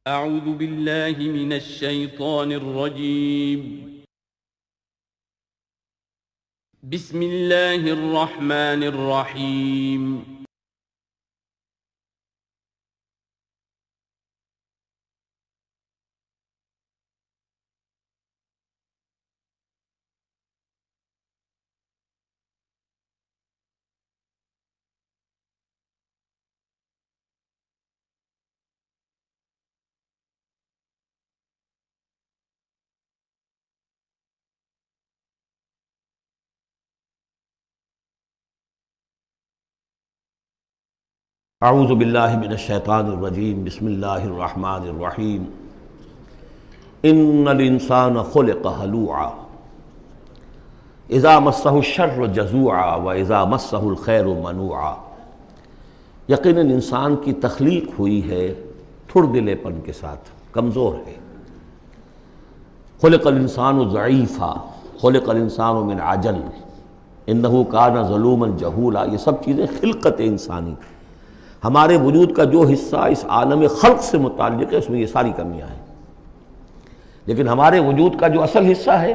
اعوذ باللہ من الشیطان الرجیم بسم اللہ الرحمن الرحیم اعوذ باللہ من الشیطان الرجیم بسم اللہ الرحمن الرحیم ان الانسان خلق ہلوعا اذا مسہ الشر جزوعا واذا مسہ الخیر منوعا۔ یقیناً انسان کی تخلیق ہوئی ہے تھڑ دلے پن کے ساتھ، کمزور ہے۔ خلق الانسان ضعیفا، خلق الانسان من عجل، انہ کان ظلوما جہولا۔ یہ سب چیزیں خلقت انسانی، ہمارے وجود کا جو حصہ اس عالم خلق سے متعلق ہے اس میں یہ ساری کمیاں ہیں، لیکن ہمارے وجود کا جو اصل حصہ ہے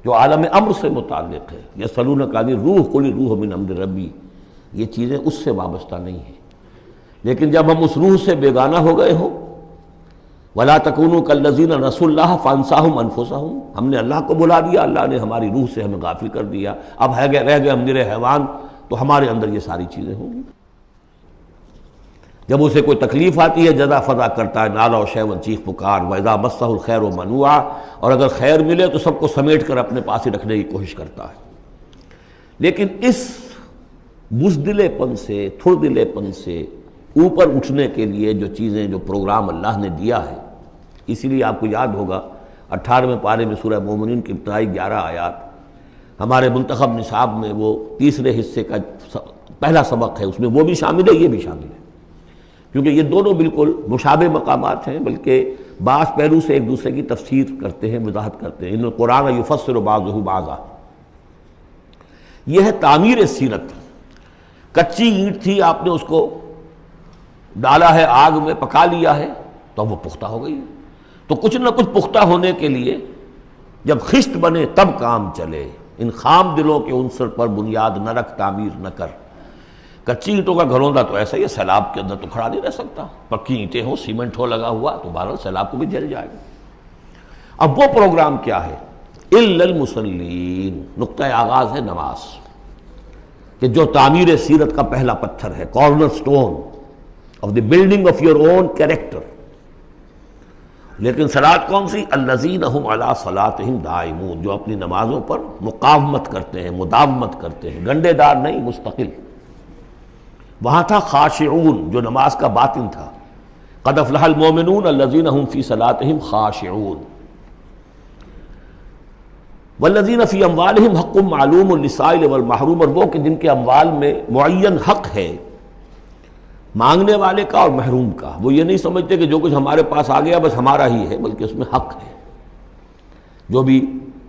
جو عالم امر سے متعلق ہے، یسألونک عن الروح قل الروح من امر ربی، یہ چیزیں اس سے وابستہ نہیں ہیں۔ لیکن جب ہم اس روح سے بیگانہ ہو گئے ہوں، وَلَا تَكُونُوا كَالَّذِينَ نَسُوا اللَّهَ فَأَنسَاهُمْ أَنفُسَهُمْ، ہم نے اللہ کو بھلا دیا، اللہ نے ہماری روح سے ہمیں غافل کر دیا، اب رہ گئے ہم نرے حیوان، تو ہمارے اندر یہ ساری چیزیں ہوں گی۔ جب اسے کوئی تکلیف آتی ہے جزا فضا کرتا ہے، نالا و شیون، چیخ پکار، وَإِذَا مَسَّهُ الْخَيْرُ مَنُوعًا، اور اگر خیر ملے تو سب کو سمیٹ کر اپنے پاس ہی رکھنے کی کوشش کرتا ہے۔ لیکن اس بزدلے پن سے، تھڑ دلے پن سے اوپر اٹھنے کے لیے جو چیزیں، جو پروگرام اللہ نے دیا ہے، اسی لیے آپ کو یاد ہوگا 18ویں پارے میں سورہ مومنین کی ابتدائی 11 آیات، ہمارے منتخب نصاب میں وہ تیسرے حصے کا پہلا سبق ہے، اس میں وہ بھی شامل ہے، یہ بھی شامل ہے، کیونکہ یہ دونوں بالکل مشابہ مقامات ہیں، بلکہ بعض پہلو سے ایک دوسرے کی تفسیر کرتے ہیں، وضاحت کرتے ہیں۔ ان القرآن یفسر بعضہ بعضا، یہ ہے تعمیر سیرت۔ کچی اینٹ تھی، آپ نے اس کو ڈالا ہے آگ میں، پکا لیا ہے تو وہ پختہ ہو گئی۔ تو کچھ نہ کچھ پختہ ہونے کے لیے جب خشت بنے تب کام چلے۔ ان خام دلوں کے عنصر پر بنیاد نہ رکھ، تعمیر نہ کر۔ کچی اینٹوں کا گھروندا تو ایسا ہی ہے، سیلاب کے اندر تو کھڑا نہیں رہ سکتا، پکی اینٹیں ہوں، سیمنٹ ہو لگا ہوا تو بہرحال سیلاب کو بھی جل جائے گا۔ اب وہ پروگرام کیا ہے؟ الا المصلین، نقطۂ آغاز ہے نماز، کہ جو تعمیر سیرت کا پہلا پتھر ہے، corner stone of the building of your own character. لیکن صلاۃ کون سی؟ الذین ہم علی صلاتہم دائمون، جو اپنی نمازوں پر مقاومت کرتے ہیں، مداومت کرتے ہیں، گنڈے دار نہیں، مستقل۔ وہاں تھا خاشعون، جو نماز کا باطن تھا، قد افلح المؤمنون الذین هم فی صلاتہم خاشعون، والذین فی اموالہم حق معلوم للسائل والمحروم، اور وہ کہ جن کے اموال میں معین حق ہے مانگنے والے کا اور محروم کا۔ وہ یہ نہیں سمجھتے کہ جو کچھ ہمارے پاس آ گیا بس ہمارا ہی ہے، بلکہ اس میں حق ہے۔ جو بھی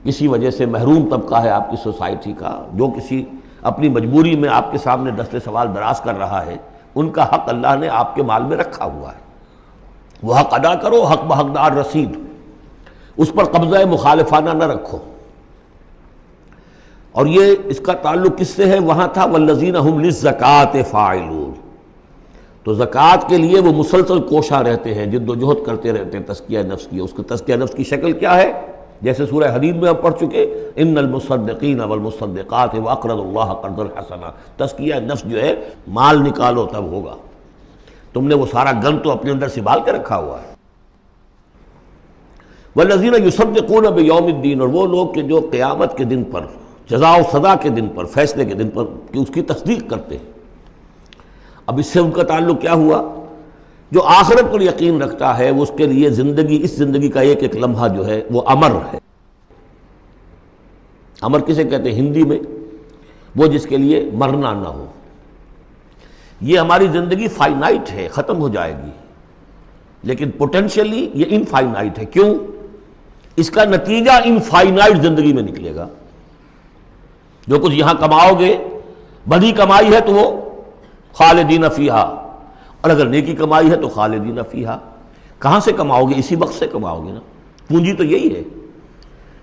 کسی وجہ سے محروم طبقہ ہے آپ کی سوسائٹی کا، جو کسی اپنی مجبوری میں آپ کے سامنے دست سوال دراز کر رہا ہے، ان کا حق اللہ نے آپ کے مال میں رکھا ہوا ہے، وہ حق ادا کرو، حق بحقدار رسید، اس پر قبضہ مخالفانہ نہ رکھو۔ اور یہ اس کا تعلق کس سے ہے؟ وہاں تھا والذین ہم للزکوٰۃ فاعلون، تو زکوٰۃ کے لیے وہ مسلسل کوشاں رہتے ہیں، جد و جہد کرتے رہتے ہیں تزکیہ نفس کی۔ اس کا تزکیہ نفس کی شکل کیا ہے؟ جیسے سورہ حدید میں ہم پڑھ چکے، ان المصدقین والمصدقات واقرضوا اللہ قرضا حسنا، تزکیہ نفس جو ہے مال نکالو تب ہوگا، تم نے وہ سارا گن تو اپنے اندر سنبھال کے رکھا ہوا ہے۔ والذین یصدقون بیوم الدین، اور وہ لوگ کہ جو قیامت کے دن پر، جزا و سزا کے دن پر، فیصلے کے دن پر کہ اس کی تصدیق کرتے ہیں۔ اب اس سے ان کا تعلق کیا ہوا؟ جو آخرت پر یقین رکھتا ہے وہ اس کے لیے زندگی، اس زندگی کا ایک ایک لمحہ جو ہے وہ امر ہے۔ امر کسے کہتے ہیں ہندی میں؟ وہ جس کے لیے مرنا نہ ہو۔ یہ ہماری زندگی فائنائٹ ہے، ختم ہو جائے گی، لیکن پوٹینشلی یہ انفائنائٹ ہے۔ کیوں؟ اس کا نتیجہ انفائنائٹ زندگی میں نکلے گا۔ جو کچھ یہاں کماؤ گے، بدی کمائی ہے تو وہ خالدین فیہا، اور اگر نیکی کمائی ہے تو خالدین فیہا۔ کہاں سے کماؤ گے؟ اسی وقت سے کماؤ گے نا، پونجی تو یہی ہے۔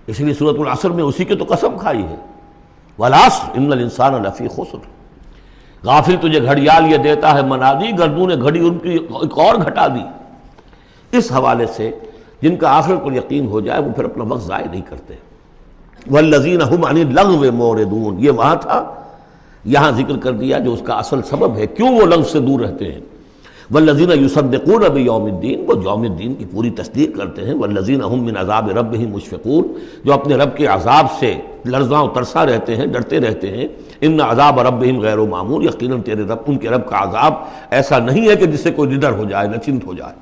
اس لیے سورۃ العصر میں اسی کی تو قسم کھائی ہے، والعصر ان الانسان لفی خسر۔ غافل تجھے گھڑیال یہ دیتا ہے منادی، گردوں نے گھڑی ان کی ایک اور گھٹا دی۔ اس حوالے سے جن کا آخرت پر یقین ہو جائے وہ پھر اپنا وقت ضائع نہیں کرتے۔ والذین هم عن اللغو معرضون، یہ وہاں تھا، یہاں ذکر کر دیا جو اس کا اصل سبب ہے کیوں وہ لغو سے دور رہتے ہیں۔ والذین یصدقون بیوم الدین، وہ یوم الدین کی پوری تصدیق کرتے ہیں۔ والذین هم من عذاب ربهم مشفقون، جو اپنے رب کے عذاب سے لرزاں و ترساں رہتے ہیں، ڈرتے رہتے ہیں۔ ان عذاب ربهم غیر معمول، یقیناً تیرے رب، ان کے رب کا عذاب ایسا نہیں ہے کہ جس سے کوئی نڈر ہو جائے، نچنت ہو جائے۔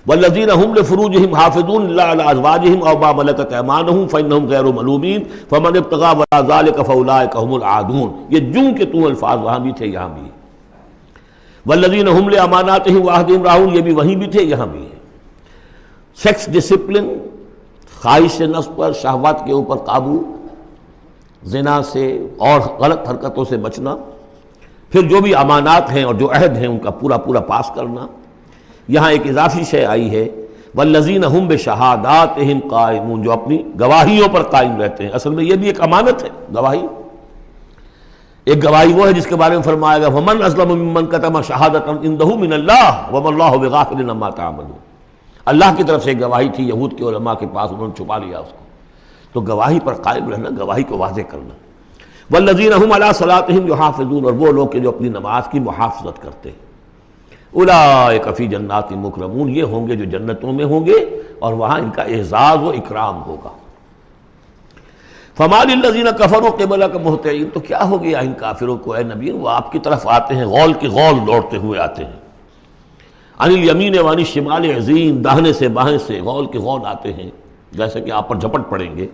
والذین هم لفروجهم حافظون الا علی ازواجهم او ما ملکت ایمانهم فانهم غیر ملومین فمن ابتغى وراء ذلك فاولئک هم العادون۔ یہ جوں کے تو الفاظ وہاں بھی تھے یہاں بھی۔ والذین هم لاماناتهم وعهدهم راعون، یہ بھی وہیں بھی تھے یہاں بھی ہے۔ سیکس ڈسپلن، خواہش نفس پر، شہوات کے اوپر قابو، زنا سے اور غلط حرکتوں سے بچنا، پھر جو بھی امانات ہیں اور جو عہد ہیں ان کا پورا پورا پاس کرنا۔ یہاں ایک اضافی شے آئی ہے، والذین هم بشہاداتہم قائمون، جو اپنی گواہیوں پر قائم رہتے ہیں۔ اصل میں یہ بھی ایک امانت ہے گواہی۔ ایک گواہی وہ ہے جس کے بارے میں فرمایا گیا ومن اظلم ممن کتم شہادۃ عنده من اللہ وما اللہ بغافل عما تعملون۔ اللہ کی طرف سے ایک گواہی تھی یہود کے علماء کے پاس، انہوں نے چھپا لیا اس کو۔ تو گواہی پر قائم رہنا، گواہی کو واضح کرنا۔ والذین هم علی صلاتہم یحافظون، اور وہ لوگ کہ جو اپنی نماز کی محافظت کرتے ہیں۔ اولئک فی جنات مکرمون، یہ ہوں گے جو جنتوں میں ہوں گے اور وہاں ان کا اعزاز و اکرام ہوگا۔ فما للذین کفروا قبلک مہطعین، تو کیا ہو گیا ان کافروں کو اے نبی، وہ آپ کی طرف آتے ہیں، غول کی غول دوڑتے ہوئے آتے ہیں۔ عن الیمین وعن الشمال عزین، داہنے سے بائیں سے غول کی غول آتے ہیں، جیسے کہ آپ پر جھپٹ پڑیں گے۔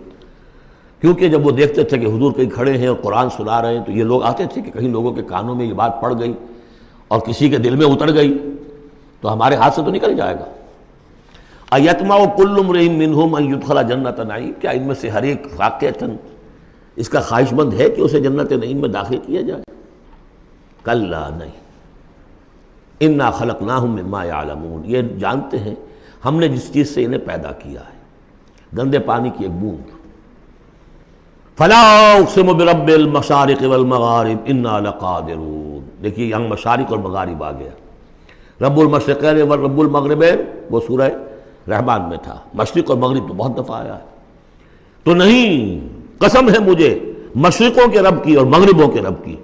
کیونکہ جب وہ دیکھتے تھے کہ حضور کہیں کھڑے ہیں اور قرآن سنا رہے ہیں تو یہ لوگ آتے تھے کہ کہیں لوگوں کے کانوں میں یہ بات پڑ گئی اور کسی کے دل میں اتر گئی تو ہمارے ہاتھ سے تو نکل جائے گا۔ ایطمع کل امرئ منہم ان یدخل جنۃ نعیم، کیا ان میں سے ہر ایک واقعتاً اس کا خواہش مند ہے کہ اسے جنت نعیم میں داخل کیا جائے؟ کلا نہیں، انا خلقناہم مما یعلمون، یہ جانتے ہیں ہم نے جس چیز سے انہیں پیدا کیا ہے، گندے پانی کی ایک بوند۔ فلا اقسم برب المشارق والمغارب انا لقادرون، دیکھیے یہاں مشارق اور مغارب آ گیا۔ رب المشرقین ورب المغربین وہ سورہ رحمان میں تھا، مشرق اور مغرب تو بہت دفعہ آیا ہے۔ تو نہیں، قسم ہے مجھے مشرقوں کے رب کی اور مغربوں کے رب کی،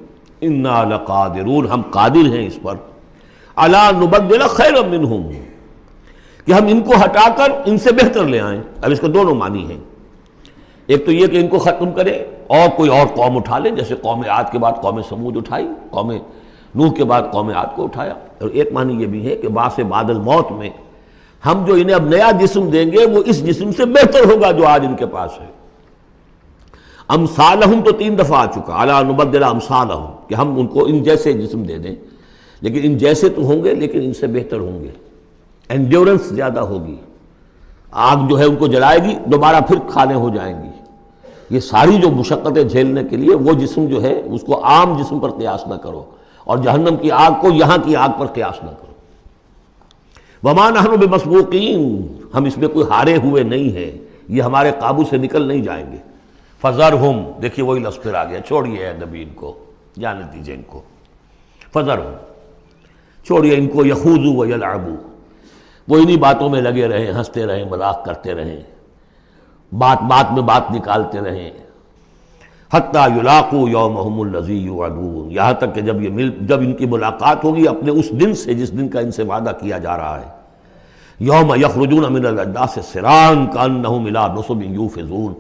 انا لقادرون، ہم قادر ہیں اس پر، الا نبدل خیرا منہم، کہ ہم ان کو ہٹا کر ان سے بہتر لے آئیں۔ اب اس کے دونوں معنی ہیں، ایک تو یہ کہ ان کو ختم کرے اور کوئی اور قوم اٹھا لے، جیسے قوم عاد کے بعد قوم سمود اٹھائی، قوم نوح کے بعد قوم عاد کو اٹھایا۔ اور ایک معنی یہ بھی ہے کہ بعث بعد الموت میں ہم جو انہیں اب نیا جسم دیں گے وہ اس جسم سے بہتر ہوگا جو آج ان کے پاس ہے۔ امثالہم تو 3 دفعہ آ چکا، الا نبدل امثالہم، کہ ہم ان کو ان جیسے جسم دے دیں، لیکن ان جیسے تو ہوں گے لیکن ان سے بہتر ہوں گے، انڈیورنس زیادہ ہوگی، آگ جو ہے ان کو جلائے گی دوبارہ پھر کھانے ہو جائیں گی۔ یہ ساری جو مشقتیں جھیلنے کے لیے وہ جسم جو ہے اس کو عام جسم پر قیاس نہ کرو، اور جہنم کی آگ کو یہاں کی آگ پر قیاس نہ کرو۔ وما نحن بمسبوقین، ہم اس میں کوئی ہارے ہوئے نہیں ہیں، یہ ہمارے قابو سے نکل نہیں جائیں گے۔ فذرہم، دیکھیے وہی لفظ پھر آ گیا، چھوڑیے اے نبی ان کو، جانے دیجیے ان کو، فذرہم، چھوڑیے ان کو، یخوضوا ویلعبوا، وہ انہی باتوں میں لگے رہیں، ہنستے رہیں، مذاق کرتے رہیں، بات بات میں بات نکالتے رہیں، حتیٰ یلاقوا یومہم الذی یوعدون، یہاں تک کہ جب ان کی ملاقات ہوگی اپنے اس دن سے جس دن کا ان سے وعدہ کیا جا رہا ہے۔ یوم یخرجون من الاجداث سراعا کانہم الی نصب یوفضون،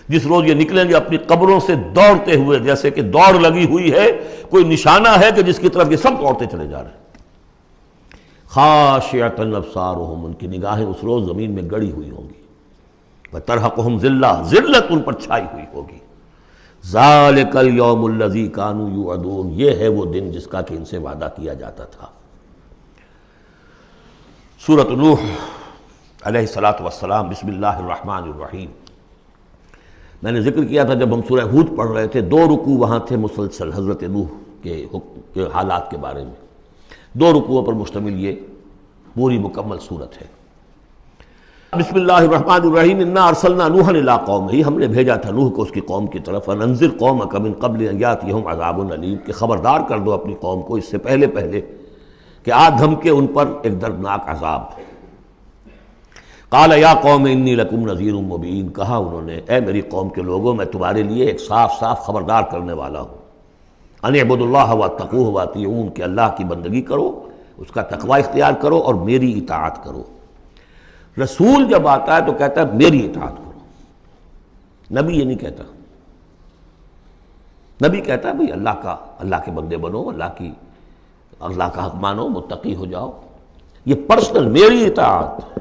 جس روز یہ نکلیں گے اپنی قبروں سے دوڑتے ہوئے، جیسے کہ دوڑ لگی ہوئی ہے، کوئی نشانہ ہے کہ جس کی طرف یہ سب دوڑتے چلے جا رہے ہیں۔ خاشعۃ ابصارہم، ان کی نگاہیں اس روز زمین میں گڑی ہوئی ہوں گی، وترہقہم ذلہ، ذلت ان پر چھائی ہوئی ہوگی۔ ذالک الیوم الذی کانوا یوعدون، یہ ہے وہ دن جس کا کہ ان سے وعدہ کیا جاتا تھا۔ سورۃ نوح علیہ الصلاۃ والسلام، بسم اللہ الرحمن الرحیم۔ میں نے ذکر کیا تھا جب ہم سورہ ہود پڑھ رہے تھے، 2 رکوع وہاں تھے مسلسل حضرت نوح کے حالات کے بارے میں، 2 رکوعوں پر مشتمل یہ پوری مکمل صورت ہے۔ بسم اللہ الرحمن الرحیم، انا ارسلنا نوحا الی قومہ، ہم نے بھیجا تھا نوح کو اس کی قوم کی طرف، انذر قومک من قبل ان یاتیہم عذاب علیم، کہ خبردار کر دو اپنی قوم کو اس سے پہلے کہ آ دھمکے ان پر ایک دردناک عذاب۔ قال یا قوم انی لکم نذیر مبین، کہا انہوں نے اے میری قوم کے لوگوں میں تمہارے لیے ایک صاف صاف خبردار کرنے والا ہوں، ان اعبدوا اللہ واتقوہ واطیعون، کہ اللہ کی بندگی کرو، اس کا تقوی اختیار کرو اور میری اطاعت کرو۔ رسول جب آتا ہے تو کہتا ہے میری اطاعت کرو، نبی یہ نہیں کہتا۔ نبی کہتا ہے بھئی اللہ کے بندے بنو، اللہ کا حق مانو، متقی ہو جاؤ، یہ پرسنل میری اطاعت،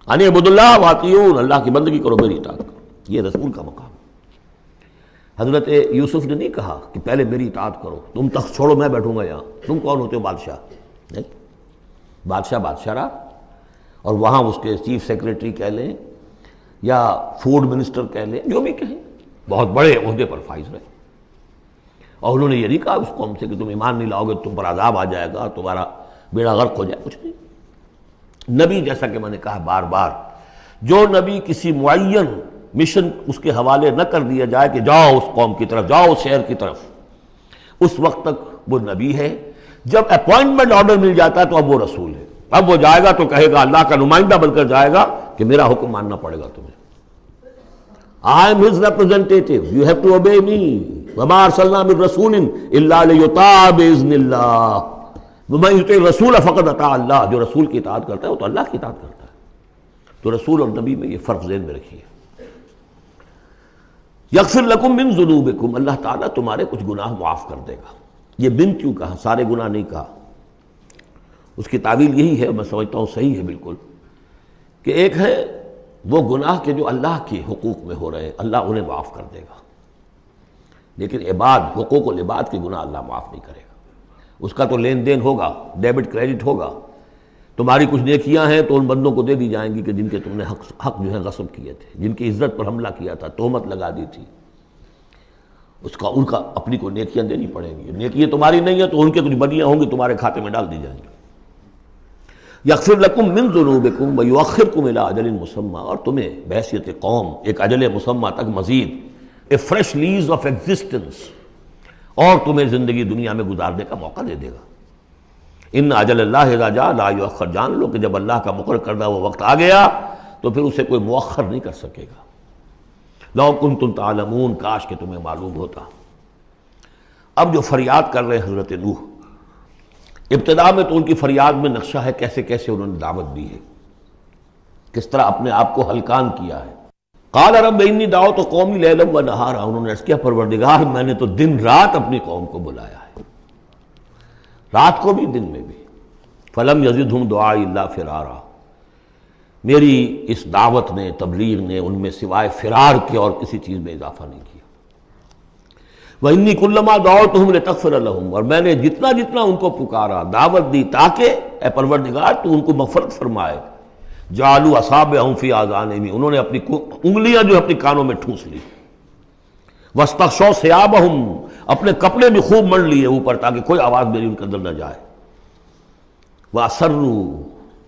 ان اعبدوا اللہ واطیعون، اللہ کی بندگی کرو، میری اطاعت کرو، یہ رسول کا مقام۔ حضرت یوسف نے نہیں کہا کہ پہلے میری اطاعت کرو، تم تخت چھوڑو میں بیٹھوں گا یہاں، تم کون ہوتے ہو بادشاہ؟ نہیں، بادشاہ رہا، اور وہاں اس کے چیف سیکریٹری کہہ لیں یا فوڈ منسٹر کہہ لیں، جو بھی کہیں، بہت بڑے عہدے پر فائز رہے، اور انہوں نے یہ نہیں کہا اس قوم سے کہ تم ایمان نہیں لاؤ گے تم پر عذاب آ جائے گا، تمہارا بیڑا غرق ہو جائے، کچھ نہیں۔ نبی جیسا کہ میں نے کہا بار بار، جو نبی کسی معین مشن اس کے حوالے نہ کر دیا جائے کہ جاؤ اس قوم کی طرف، جاؤ اس شہر کی طرف، اس وقت تک وہ نبی ہے۔ جب اپوائنٹمنٹ آرڈر مل جاتا ہے تو اب وہ رسول ہے، اب وہ جائے گا تو کہے گا، اللہ کا نمائندہ بن کر جائے گا کہ میرا حکم ماننا پڑے گا تمہیں، I am his representative, you have to obey me، وما ارسلنا من رسول الا لیطاع باذن اللہ، ومن یطع الرسول فقد اطاع اللہ، جو رسول کی اطاعت کرتا ہے وہ تو اللہ کی اطاعت کرتا ہے۔ تو رسول اور نبی میں یہ فرق ذہن میں رکھیے۔ یغفر لکم من ذنوبکم، اللہ تعالیٰ تمہارے کچھ گناہ معاف کر دے گا۔ یہ بن کیوں کہا، سارے گناہ نہیں کہا؟ اس کی تعویل یہی ہے، میں سمجھتا ہوں صحیح ہے بالکل، کہ ایک ہے وہ گناہ کے جو اللہ کے حقوق میں ہو رہے ہیں، اللہ انہیں معاف کر دے گا، لیکن حقوق العباد کے گناہ اللہ معاف نہیں کرے گا۔ اس کا تو لین دین ہوگا، ڈیبٹ کریڈٹ ہوگا، تمہاری کچھ نیکیاں ہیں تو ان بندوں کو دے دی جائیں گی کہ جن کے تم نے حق جو ہے غصب کیے تھے، جن کی عزت پر حملہ کیا تھا، تہمت لگا دی تھی، ان کا اپنی کو نیکیاں دینی پڑیں گی۔ نیکیاں تمہاری نہیں ہیں تو ان کے کچھ بدیاں ہوں گی، تمہارے کھاتے میں ڈال دی جائیں گی۔ یغفر لکم من ذنوبکم ویؤخرکم الی اجل مسمی، اور تمہیں بحیثیت قوم ایک اجل مسمی تک مزید a fresh lease of existence, اور تمہیں زندگی دنیا میں گزارنے کا موقع دے دے گا۔ ان اجل اللہ اذا جاء لا یؤخر، جان لو کہ جب اللہ کا مقرر کردہ وہ وقت آ گیا تو پھر اسے کوئی مؤخر نہیں کر سکے گا۔ لو کنتم تعلمون، کاش کہ تمہیں معلوم ہوتا۔ اب جو فریاد کر رہے حضرت نوح، ابتدا میں تو ان کی فریاد میں نقشہ ہے کیسے کیسے انہوں نے دعوت دی ہے، کس طرح اپنے آپ کو ہلکان کیا ہے۔ قال رب انی دعوت قومی لیلا و نہارا، انہوں نے عرض کیا پروردگار میں نے تو دن رات اپنی قوم کو بلایا ہے، رات کو بھی دن میں بھی۔ فلم یزدہم دعائی الا فرارا، میری اس دعوت نے، تبلیغ نے ان میں سوائے فرار کے اور کسی چیز میں اضافہ نہیں کیا۔ وَإِنِّي كُلَّمَا دَعَوْتُهُمْ لِتَغْفِرَ لَهُمْ، اور میں نے جتنا ان کو پکارا، دعوت دی تاکہ اے پروردگار تو ان کو مغفرت فرمائے، جعلوا اصابعهم فی آذانہم، انہوں نے اپنی انگلیاں جو اپنی کانوں میں ٹھونس لی، واستغشوا ثیابہم، اپنے کپڑے بھی خوب مڑ لیے اوپر تاکہ کوئی آواز میری ان کے اندر نہ جائے، وَأَصَرُّوا،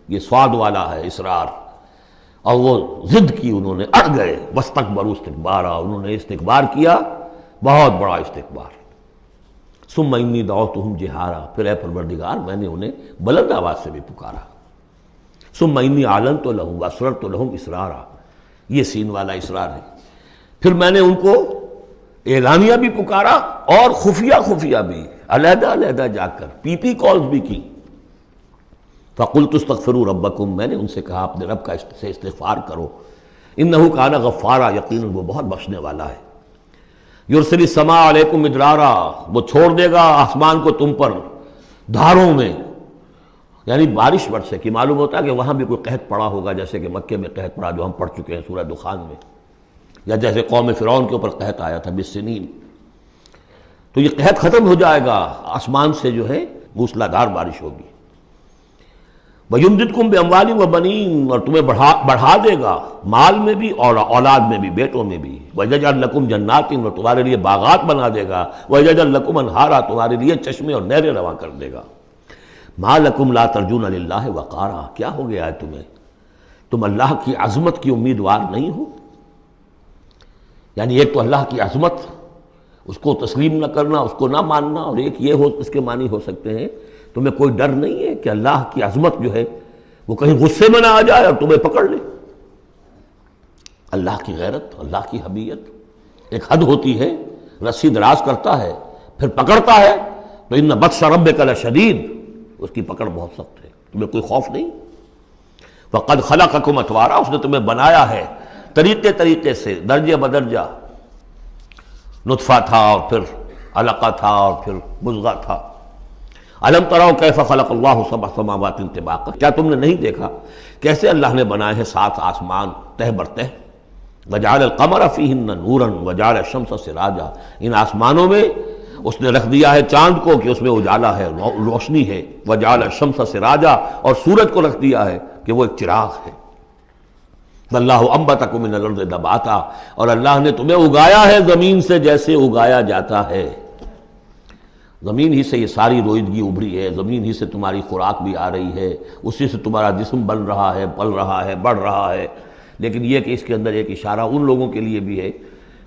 یہ سواد والا ہے اصرار، اور وہ ضد کی، انہوں نے اڑ گئے، واستکبروا استکبارا، انہوں نے استکبار کیا، بہت بڑا استکبار۔ ثم انی دعوتہم جہارا، پھر اے پروردگار میں نے انہیں بلند آواز سے بھی پکارا۔ ثم انی اعلنت لہم واسررت لہم اسرارا، یہ سین والا اسرار ہے، پھر میں نے ان کو اعلانیہ بھی پکارا اور خفیہ بھی، علیحدہ علیحدہ جا کر پی پی کالز بھی کی۔ فقلت استغفروا ربکم، میں نے ان سے کہا اپنے رب کا سے استغفار کرو، انہ کان غفارا، یقیناً وہ بہت بخشنے والا ہے۔ یرسل السماء علیکم مدرارا، وہ چھوڑ دے گا آسمان کو تم پر دھاروں میں، یعنی بارش برسے کی، معلوم ہوتا ہے کہ وہاں بھی کوئی قحط پڑا ہوگا، جیسے کہ مکے میں قحط پڑا جو ہم پڑھ چکے ہیں سورہ دخان میں، یا جیسے قوم فرعون کے اوپر قحط آیا تھا بالسنین، تو یہ قحط ختم ہو جائے گا، آسمان سے جو ہے موسلا دھار بارش ہوگی۔ وَيُمْدِدْكُمْ بِأَمْوَالٍ وَبَنِينَ، اور تمہیں بڑھا دے گا مال میں بھی اور اولاد میں بھی، بیٹوں میں بھی۔ وَيَجْعَلْ لَكُمْ جَنَّاتٍ، اور تمہارے لیے باغات بنا دے گا۔ وَيَجْعَلْ لَكُمْ أَنْهَارًا، تمہارے لیے چشمے اور نہریں رواں کر دے گا۔ ما لکم لا ترجون للہ وقارا، کیا ہو گیا ہے تمہیں، تم اللہ کی عظمت کی امیدوار نہیں ہو؟ یعنی ایک تو اللہ کی عظمت، اس کو تسلیم نہ کرنا، اس کو نہ ماننا، اور ایک یہ ہو، اس کے معنی ہو سکتے ہیں تمہیں کوئی ڈر نہیں ہے کہ اللہ کی عظمت جو ہے وہ کہیں غصے میں نہ آ جائے اور تمہیں پکڑ لے۔ اللہ کی غیرت، اللہ کی حمیت ایک حد ہوتی ہے، رسی دراز کرتا ہے پھر پکڑتا ہے تو ان بطش ربک لشدید، اس کی پکڑ بہت سخت ہے، تمہیں کوئی خوف نہیں۔ وقد خلقکم اطوارا، اس نے تمہیں بنایا ہے طریقے سے، درجے بدرجہ، نطفہ تھا اور پھر علقہ تھا اور پھر مضغہ تھا۔ الم تروا کیف خلق اللہ سبع سماوات طباقا، کیا تم نے نہیں دیکھا کیسے اللہ نے بنائے ہیں 7 آسمان تہ بر تہ، وجعل القمر فیہن نورا وجعل الشمس سراجا، ان آسمانوں میں اس نے رکھ دیا ہے چاند کو کہ اس میں اجالا ہے، روشنی ہے، وجعل الشمس سراجا، اور سورج کو رکھ دیا ہے کہ وہ ایک چراغ ہے۔ واللہ انبتکم من الارض نباتا، اور اللہ نے تمہیں اگایا ہے زمین سے جیسے اگایا جاتا ہے، زمین ہی سے یہ ساری روئیدگی ابھری ہے، زمین ہی سے تمہاری خوراک بھی آ رہی ہے، اسی سے تمہارا جسم بن رہا ہے، پل رہا ہے، بڑھ رہا ہے۔ لیکن یہ کہ اس کے اندر ایک اشارہ ان لوگوں کے لیے بھی ہے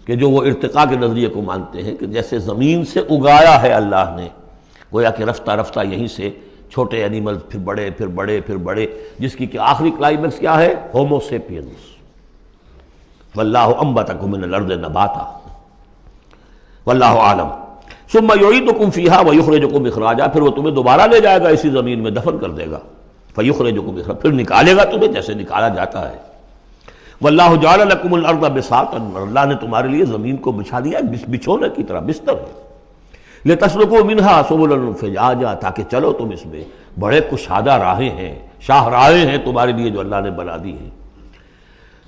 کہ جو وہ ارتقاء کے نظریے کو مانتے ہیں کہ جیسے زمین سے اگایا ہے اللہ نے، گویا کہ رفتہ رفتہ یہیں سے چھوٹے اینیمل پھر بڑے پھر بڑے پھر بڑے، جس کی کہ آخری کلائمیکس کیا ہے؟ Homo sapiens. واللہ انبتکم من الارض نباتا واللہ عالم ثم یعیدکم فیہا ویخرجکم اخراجا، پھر وہ تمہیں دوبارہ لے جائے گا اسی زمین میں، دفن کر دے گا، فیخرجکم اخراجا، پھر نکالے گا تمہیں جیسے نکالا جاتا ہے۔ واللہ جعل لکم الارض بساطا، اللہ نے تمہارے لیے زمین کو بچھا دیا بچھونے کی طرح، بستر ہے، لتسلکوا منہا سبلا فجاجا، تاکہ چلو تم اس میں، بڑے کشادہ راہیں ہیں، شاہ راہیں ہیں تمہارے لیے جو اللہ نے بنا دی ہیں۔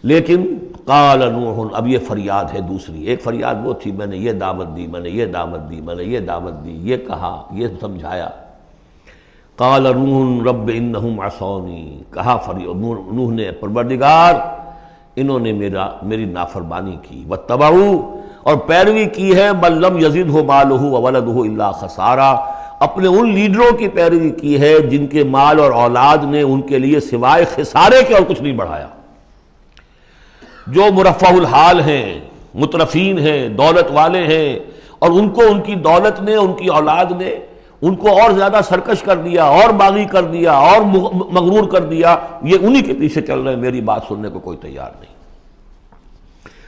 لیکن قال نوح، اب یہ فریاد ہے دوسری، ایک فریاد وہ تھی میں نے یہ دعوت دی، میں نے یہ دعوت دی، میں نے یہ دعوت دی، یہ کہا، یہ سمجھایا۔ قال نوح رب انہم عصونی، کہا نوح نے پروردگار انہوں نے میری نافرمانی کی، واتبعوا، اور پیروی کی ہے، من لم یزدہ مالہ وولدہ الا خسارا، اپنے ان لیڈروں کی پیروی کی ہے جن کے مال اور اولاد نے ان کے لیے سوائے خسارے کے اور کچھ نہیں بڑھایا۔ جو مرفہ الحال ہیں، مترفین ہیں، دولت والے ہیں، اور ان کو ان کی دولت نے، ان کی اولاد نے ان کو اور زیادہ سرکش کر دیا، اور باغی کر دیا، اور مغرور کر دیا، یہ انہی کے پیچھے چل رہے ہیں، میری بات سننے کو کوئی تیار نہیں۔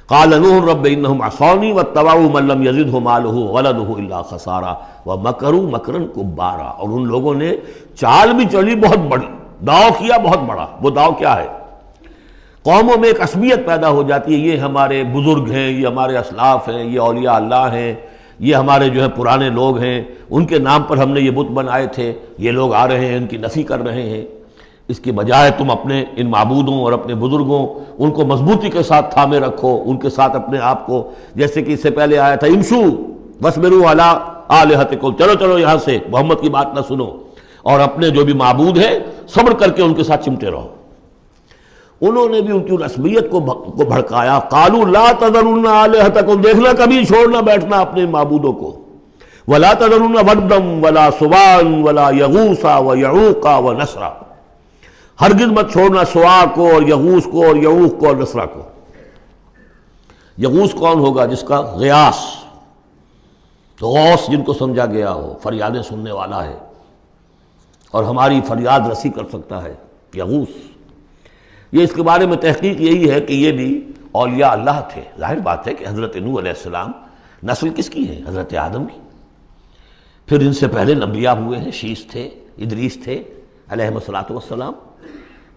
قال نوح رب انہم عصونی واتبعوا من لم یزدہ مالہ وولدہ الا خسارا ومکروا مکرا کبارا، اور ان لوگوں نے چال بھی چلی بہت بڑی، داؤ کیا بہت بڑا۔ وہ داؤ کیا ہے؟ قوموں میں ایک عصبیت پیدا ہو جاتی ہے، یہ ہمارے بزرگ ہیں، یہ ہمارے اسلاف ہیں، یہ اولیاء اللہ ہیں، یہ ہمارے جو ہے پرانے لوگ ہیں، ان کے نام پر ہم نے یہ بت بنائے تھے، یہ لوگ آ رہے ہیں ان کی نفی کر رہے ہیں۔ اس کی بجائے تم اپنے ان معبودوں اور اپنے بزرگوں ان کو مضبوطی کے ساتھ تھامے رکھو، ان کے ساتھ اپنے آپ کو، جیسے کہ اس سے پہلے آیا تھا امشو واصبروا علی آلہتکم، چلو چلو یہاں سے، محمد کی بات نہ سنو، اور اپنے جو بھی معبود ہیں صبر کر کے ان کے ساتھ چمٹے رہو۔ انہوں نے بھی ان کی رسمیت کو بھڑکایا، قالوا لا تذرن آلہتکم، دیکھنا کبھی چھوڑنا بیٹھنا اپنے معبودوں کو، ولا تذرن ودا ولا سواعا ولا یغوث ویعوق ونسرا، ہرگز مت چھوڑنا سواع کو اور یغوث کو اور یعوق کو اور نسرا کو۔ یغوث کون ہوگا؟ جس کا غیاث، غوث جن کو سمجھا گیا ہو، فریادیں سننے والا ہے اور ہماری فریاد رسی کر سکتا ہے، یغوث۔ یہ اس کے بارے میں تحقیق یہی ہے کہ یہ بھی اولیاء اللہ تھے۔ ظاہر بات ہے کہ حضرت نوح علیہ السلام نسل کس کی ہے؟ حضرت آدم کی۔ پھر ان سے پہلے انبیاء ہوئے ہیں، شیث تھے، ادریس تھے علیہم الصلاۃ والسلام،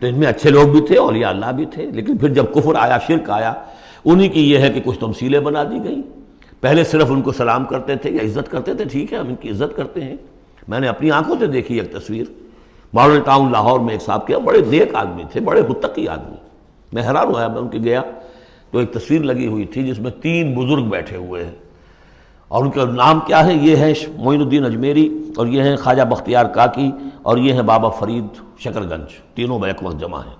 تو ان میں اچھے لوگ بھی تھے، اولیاء اللہ بھی تھے۔ لیکن پھر جب کفر آیا، شرک آیا، انہی کی یہ ہے کہ کچھ تمثیلیں بنا دی گئیں۔ پہلے صرف ان کو سلام کرتے تھے یا عزت کرتے تھے، ٹھیک ہے ہم ان کی عزت کرتے ہیں۔ میں نے اپنی آنکھوں سے دیکھی ایک تصویر، ماڈل ٹاؤن لاہور میں ایک صاحب کے بڑے نیک آدمی تھے، بڑے متقی آدمی، میں حیران ہوا، میں ان کے گیا تو ایک تصویر لگی ہوئی تھی جس میں 3 بزرگ بیٹھے ہوئے ہیں، اور ان کا نام کیا ہے؟ یہ ہے معین الدین اجمیری، اور یہ ہیں خواجہ بختیار کاکی، اور یہ ہیں بابا فرید شکر گنج، تینوں بیک وقت جمع ہیں۔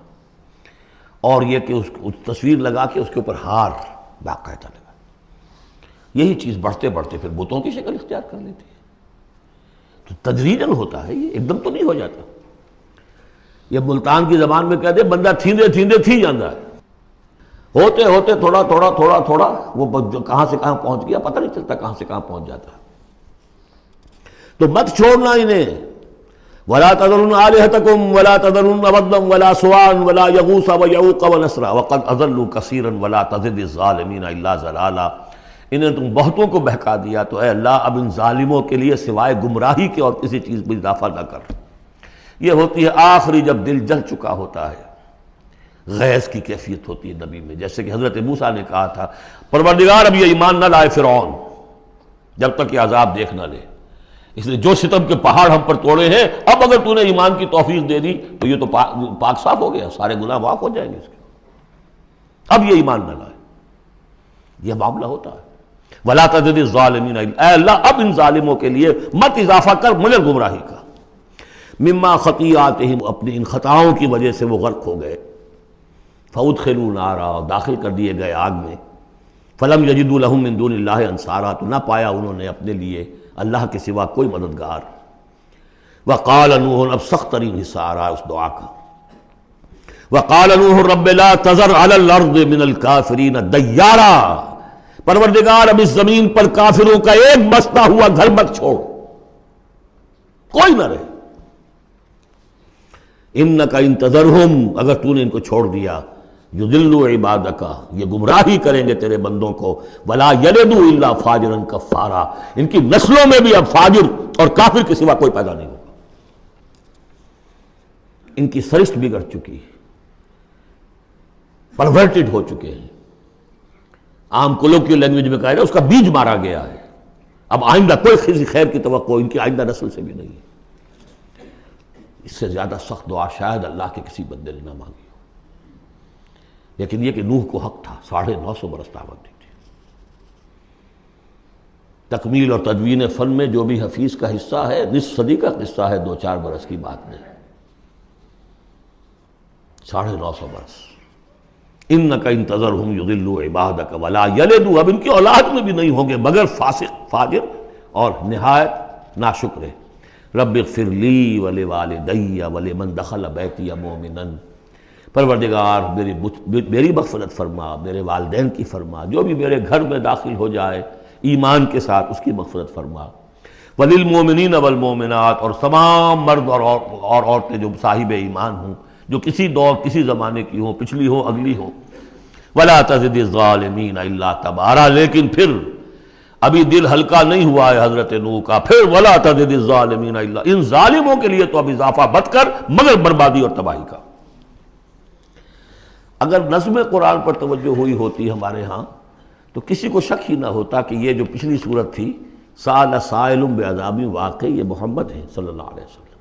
اور یہ کہ اس تصویر لگا کے اس کے اوپر ہار باقاعدہ لگا۔ یہی چیز بڑھتے بڑھتے پھر بتوں کی شکل اختیار کر لیتی ہے۔ تو تدریجاً ہوتا ہے، یہ ایک دم تو نہیں ہو جاتا. یہ ملتان کی زبان میں کہتے ہیں بندہ تھیندے تھیندے تھی جاتا ہے، ہوتے ہوتے تھوڑا تھوڑا تھوڑا تھوڑا وہ کہاں سے کہاں پہنچ گیا پتہ نہیں چلتا کہاں سے کہاں پہنچ جاتا ہے. تو مت چھوڑنا انہیں. ولا تذرن آلہتکم ولا تذرن ودا ولا سواعا ولا یغوث ویعوق ونسرا وقد اضلوا کثیرا ولا تزد الظالمین الا ضلالا. انہیں تم بہتوں کو بہکا دیا تو اے اللہ اب ان ظالموں کے لیے سوائے گمراہی کے اور کسی چیز میں اضافہ نہ کر. یہ ہوتی ہے آخری جب دل جل چکا ہوتا ہے، غیظ کی کیفیت ہوتی ہے نبی میں، جیسے کہ حضرت موسیٰ نے کہا تھا پروردگار اب یہ ایمان نہ لائے فرعون جب تک یہ عذاب دیکھ نہ لے، اس لیے جو ستم کے پہاڑ ہم پر توڑے ہیں اب اگر تو نے ایمان کی توفیق دے دی تو یہ تو پاک صاف ہو گیا، سارے گناہ معاف ہو جائیں گے اس کے، اب یہ ایمان نہ لائے. یہ معاملہ ہوتا ہے. ولا تزد الظالمین، اے اللہ اب ان ظالموں کے لیے مت اضافہ کر مجھے گمراہی کا. مما خطیئاتہم، اپنی ان خطاؤں کی وجہ سے وہ غرق ہو گئے. فادخلوا نارا، داخل کر دیے گئے آگ میں. فلم یجدوا لہم من دون اللہ انصارا، تو نہ پایا انہوں نے اپنے لیے اللہ کے سوا کوئی مددگار. وقال نوح، اب سخت ترین حصہ آ رہا ہے اس دعا کا. وقال نوح رب لا تذر علی الارض من الکافرین دیارا، پروردگار اب اس زمین پر کافروں کا ایک بستا ہوا گھر مت چھوڑ، کوئی نہ رہے. انک ان تذرہم، اگر تو نے ان کو چھوڑ دیا، یضلوا عبادک، یہ گمراہی کریں گے تیرے بندوں کو. ولا یلدوا الا فاجرا کفارا، ان کی نسلوں میں بھی اب فاجر اور کافر کے سوا کوئی پیدا نہیں ہوگا. ان کی سرشت بگڑ چکی، پرورٹڈ ہو چکے ہیں. عام کولوکیل لینگویج میں کہا جائے اس کا بیج مارا گیا ہے. اب آئندہ کوئی خیر کی توقع ان کی آئندہ نسل سے بھی نہیں ہے. اس سے زیادہ سخت دعا شاید اللہ کے کسی بندے نے نہ مانگی ہو. لیکن یہ کہ نوح کو حق تھا، 950 برس دعوت دی تھی. تکمیل اور تدوین فن میں جو بھی حفیظ کا حصہ ہے، نصف صدی کا قصہ ہے، 2-4 برس کی بات نہیں، 950 برس. انک ان تذرہم یضلوا عبادک ولا یلدوا، اب ان کی اولاد میں بھی نہیں ہوں گے مگر فاسق، فاجر اور نہایت ناشکر. رب اغفر لی ولوالدی ولمن دخل بیتی مؤمنا، پروردگار میری مغفرت فرما، میرے والدین کی فرما، جو بھی میرے گھر میں داخل ہو جائے ایمان کے ساتھ اس کی مغفرت فرما. وللمؤمنین والمؤمنات، اور تمام مرد اور عورتیں جو صاحب ایمان ہوں، جو کسی دور کسی زمانے کی ہوں، پچھلی ہوں اگلی ہوں. ولا تزد الظالمین الا تبارا، لیکن پھر ابھی دل ہلکا نہیں ہوا ہے حضرت نوح کا. پھر ولا تزد الظالمین الا، ان ظالموں کے لیے تو اب اضافہ مت کر مگر بربادی اور تباہی کا. اگر نظم قرآن پر توجہ ہوئی ہوتی ہمارے ہاں تو کسی کو شک ہی نہ ہوتا کہ یہ جو پچھلی صورت تھی سأل سائل بعذاب واقع، یہ محمد ہیں صلی اللہ علیہ وسلم.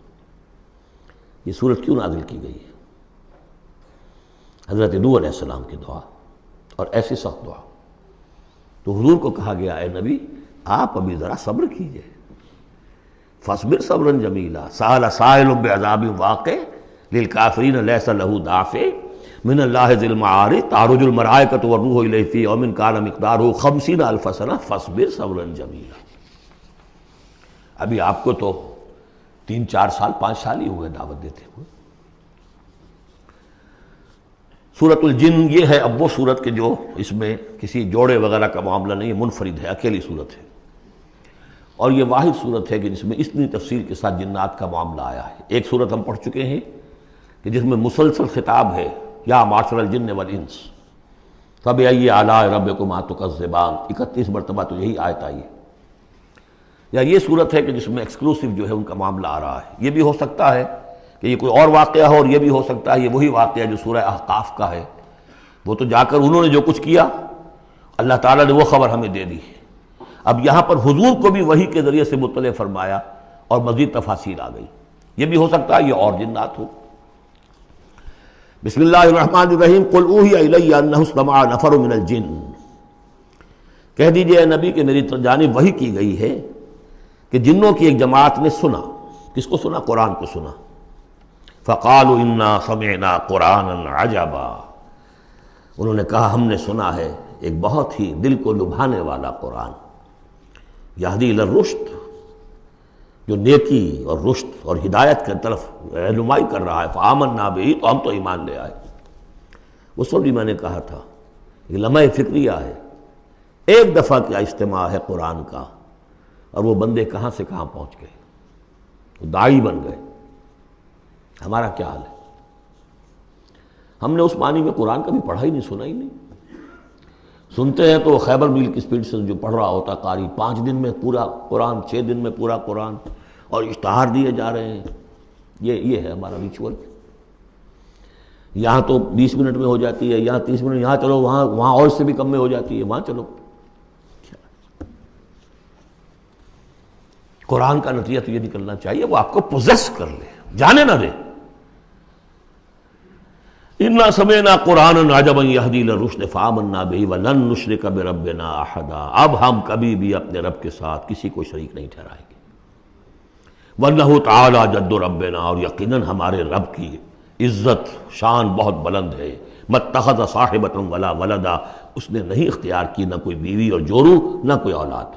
یہ صورت کیوں نازل کی گئی ہے؟ حضرت نوح علیہ السلام کی دعا، اور ایسی سخت دعا. تو حضور کو کہا گیا اے نبی آپ ابھی ذرا صبر کیجئے. فاصبر صبرا جمیلا، سأل سائل بعذاب واقع للکافرین لیس له دافع من اللہ ذی المعارج تعرج الملائکۃ والروح الیہ فی یوم کان مقدارہ 50,000 سنہ فاصبر صبرا جمیلا. ابھی آپ کو تو 3-4 سال 5 سال ہی ہوئے دعوت دیتے ہوئے. سورۃ الجن یہ ہے اب وہ سورت کے جو اس میں کسی جوڑے وغیرہ کا معاملہ نہیں ہے، منفرد ہے، اکیلی سورت ہے. اور یہ واحد سورت ہے کہ جس میں اتنی تفصیل کے ساتھ جنات کا معاملہ آیا ہے. ایک سورت ہم پڑھ چکے ہیں کہ جس میں مسلسل خطاب ہے یا معاشر الجن والانس فبأي آلاء ربكما تكذبان، 31 مرتبہ تو یہی آیت آئی ہے. یا یہ صورت ہے کہ جس میں ایکسکلوسیو جو ہے ان کا معاملہ آ رہا ہے. یہ بھی ہو سکتا ہے کہ یہ کوئی اور واقعہ ہو، اور یہ بھی ہو سکتا ہے یہ وہی واقعہ جو سورہ احقاف کا ہے. وہ تو جا کر انہوں نے جو کچھ کیا اللہ تعالیٰ نے وہ خبر ہمیں دے دی. اب یہاں پر حضور کو بھی وحی کے ذریعے سے مطلع فرمایا اور مزید تفاصیل آ گئی. یہ بھی ہو سکتا ہے یہ اور جنات ہو. بسم اللہ الرحمن الرحیم. قل اوحی الی انہ استمع نفر من الجن، کہہ دیجئے اے نبی کہ میری جانب وحی کی گئی ہے کہ جنوں کی ایک جماعت نے سنا. کس کو سنا؟ قرآن کو سنا. فقالوا انا سمعنا قرآنا عجبا، انہوں نے کہا ہم نے سنا ہے ایک بہت ہی دل کو لبھانے والا قرآن. یہدی الی الرشد، جو نیکی اور رشد اور ہدایت کی طرف رہنمائی کر رہا ہے، فآمنا بہ، تو ہم تو ایمان لے آئے۔ اس وقت بھی میں نے کہا تھا یہ لمحہ فکریہ ہے، ایک دفعہ کیا اجتماع ہے قرآن کا، اور وہ بندے کہاں سے کہاں پہنچ گئے، وہ داعی بن گئے۔ ہمارا کیا حال ہے؟ ہم نے اس معنی میں قرآن کبھی پڑھا ہی نہیں، سنا ہی نہیں۔ سنتے ہیں تو وہ خیبر میل کی سپیڈ سے جو پڑھ رہا ہوتا قاری، 5 دن میں پورا قرآن، 6 دن میں پورا قرآن، اور اشتہار دیے جا رہے ہیں۔ یہ ہے ہمارا ریچول۔ یہاں تو 20 منٹ میں ہو جاتی ہے، یہاں 30 منٹ، یہاں چلو وہاں اور اس سے بھی کم میں ہو جاتی ہے، وہاں چلو۔ قرآن کا نتیجہ تو یہ نکلنا چاہیے وہ آپ کو پوزیس کر لے، جانے نہ دے۔ اِنَّا سَمِعْنَا قُرْآنًا عَجَبًا يَهْدِي لِلرُّشْدِ فَآمَنَّا بِهِ وَلَن نُّشْرِكَ بِرَبِّنَا أَحَدًا، اب ہم کبھی بھی اپنے رب کے ساتھ کسی کو شریک نہیں ٹھہرائیں گے۔ وَإِنَّهُ تَعَالَىٰ جَدُّ رَبِّنَا، اور یقیناً ہمارے رب کی عزت شان بہت بلند ہے۔ مَتَّخَذَ صَاحِبَةً وَلَا وَلَدًا، اس نے نہیں اختیار کی نہ کوئی بیوی اور جورو، نہ کوئی اولاد۔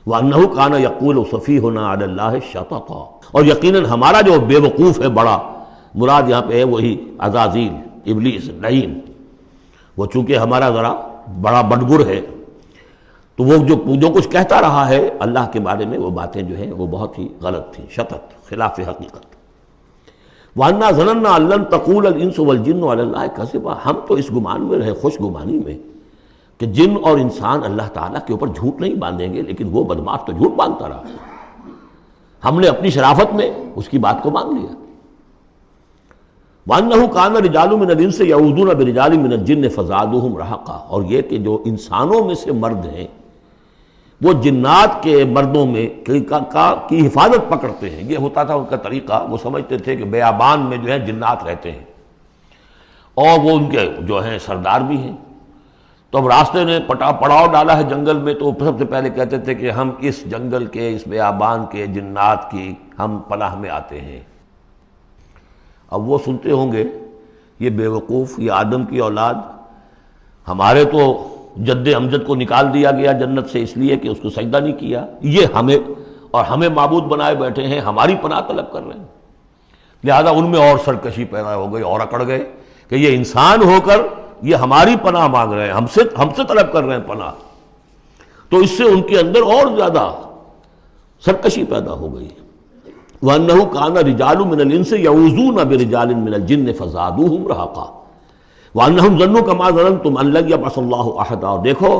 وَأَنَّهُ كَانَ يَقُولُ سَفِيهُنَا عَلَى اللَّهِ شَطَطًا، اور یقیناً ہمارا جو بے وقوف ہے بڑا، مراد یہاں پہ ہے وہی عزازیل، ابلیس، لعین، وہ چونکہ ہمارا ذرا بڑا بڑگر ہے، تو وہ جو کچھ کہتا رہا ہے اللہ کے بارے میں، وہ باتیں جو ہیں وہ بہت ہی غلط تھیں، شطط، خلاف حقیقت۔ وَأَنَّا ظَنَنَّا أَن لَّن تَقُولَ الْإِنسُ وَالْجِنُّ عَلَى اللَّهِ كَذِبًا، ہم تو اس گمان میں رہے، خوش گمانی میں، کہ جن اور انسان اللہ تعالیٰ کے اوپر جھوٹ نہیں باندھیں گے، لیکن وہ بدماش تو جھوٹ باندھتا رہا۔ ہم نے اپنی شرافت میں اس کی بات کو مان لیا۔ وَأَنَّهُ كَانَ رِجَالٌ مِّنَ الْإِنسِ يَعُوذُونَ بِرِجَالٍ مِّنَ الْجِنِّ فَزَادُوهُمْ رَهَقًا، اور یہ کہ جو انسانوں میں سے مرد ہیں وہ جنات کے مردوں میں کی حفاظت پکڑتے ہیں۔ یہ ہوتا تھا ان کا طریقہ، وہ سمجھتے تھے کہ بیابان میں جو ہے جنات رہتے ہیں اور وہ ان کے جو ہیں سردار بھی ہیں، تو اب راستے نے پڑاؤ ڈالا ہے جنگل میں، تو سب سے پہلے کہتے تھے کہ ہم اس جنگل کے، اس بیابان کے جنات کی ہم پناہ میں آتے ہیں۔ اب وہ سنتے ہوں گے یہ بے وقوف، یہ آدم کی اولاد، ہمارے تو جد امجد کو نکال دیا گیا جنت سے اس لیے کہ اس کو سجدہ نہیں کیا، یہ ہمیں معبود بنائے بیٹھے ہیں، ہماری پناہ طلب کر رہے ہیں۔ لہذا ان میں اور سرکشی پیدا ہو گئی، اور اکڑ گئے کہ یہ انسان ہو کر یہ ہماری پناہ مانگ رہے ہیں، ہم سے طلب کر رہے ہیں پناہ، تو اس سے ان کے اندر اور زیادہ سرکشی پیدا ہو گئی۔ وَأَنَّهُ كَانَ رِجَالٌ مِّنَ الْإِنسِ يَعُوذُونَ بِرِجَالٍ مِّنَ الْجِنِّ فَزَادُوهُمْ رَهَقًا وَأَنَّهُمْ ظَنُّوا كَمَا ظَنَنتُمْ أَن لَّن يَبْعَثَ اللَّهُ أَحَدًا، اور دیکھو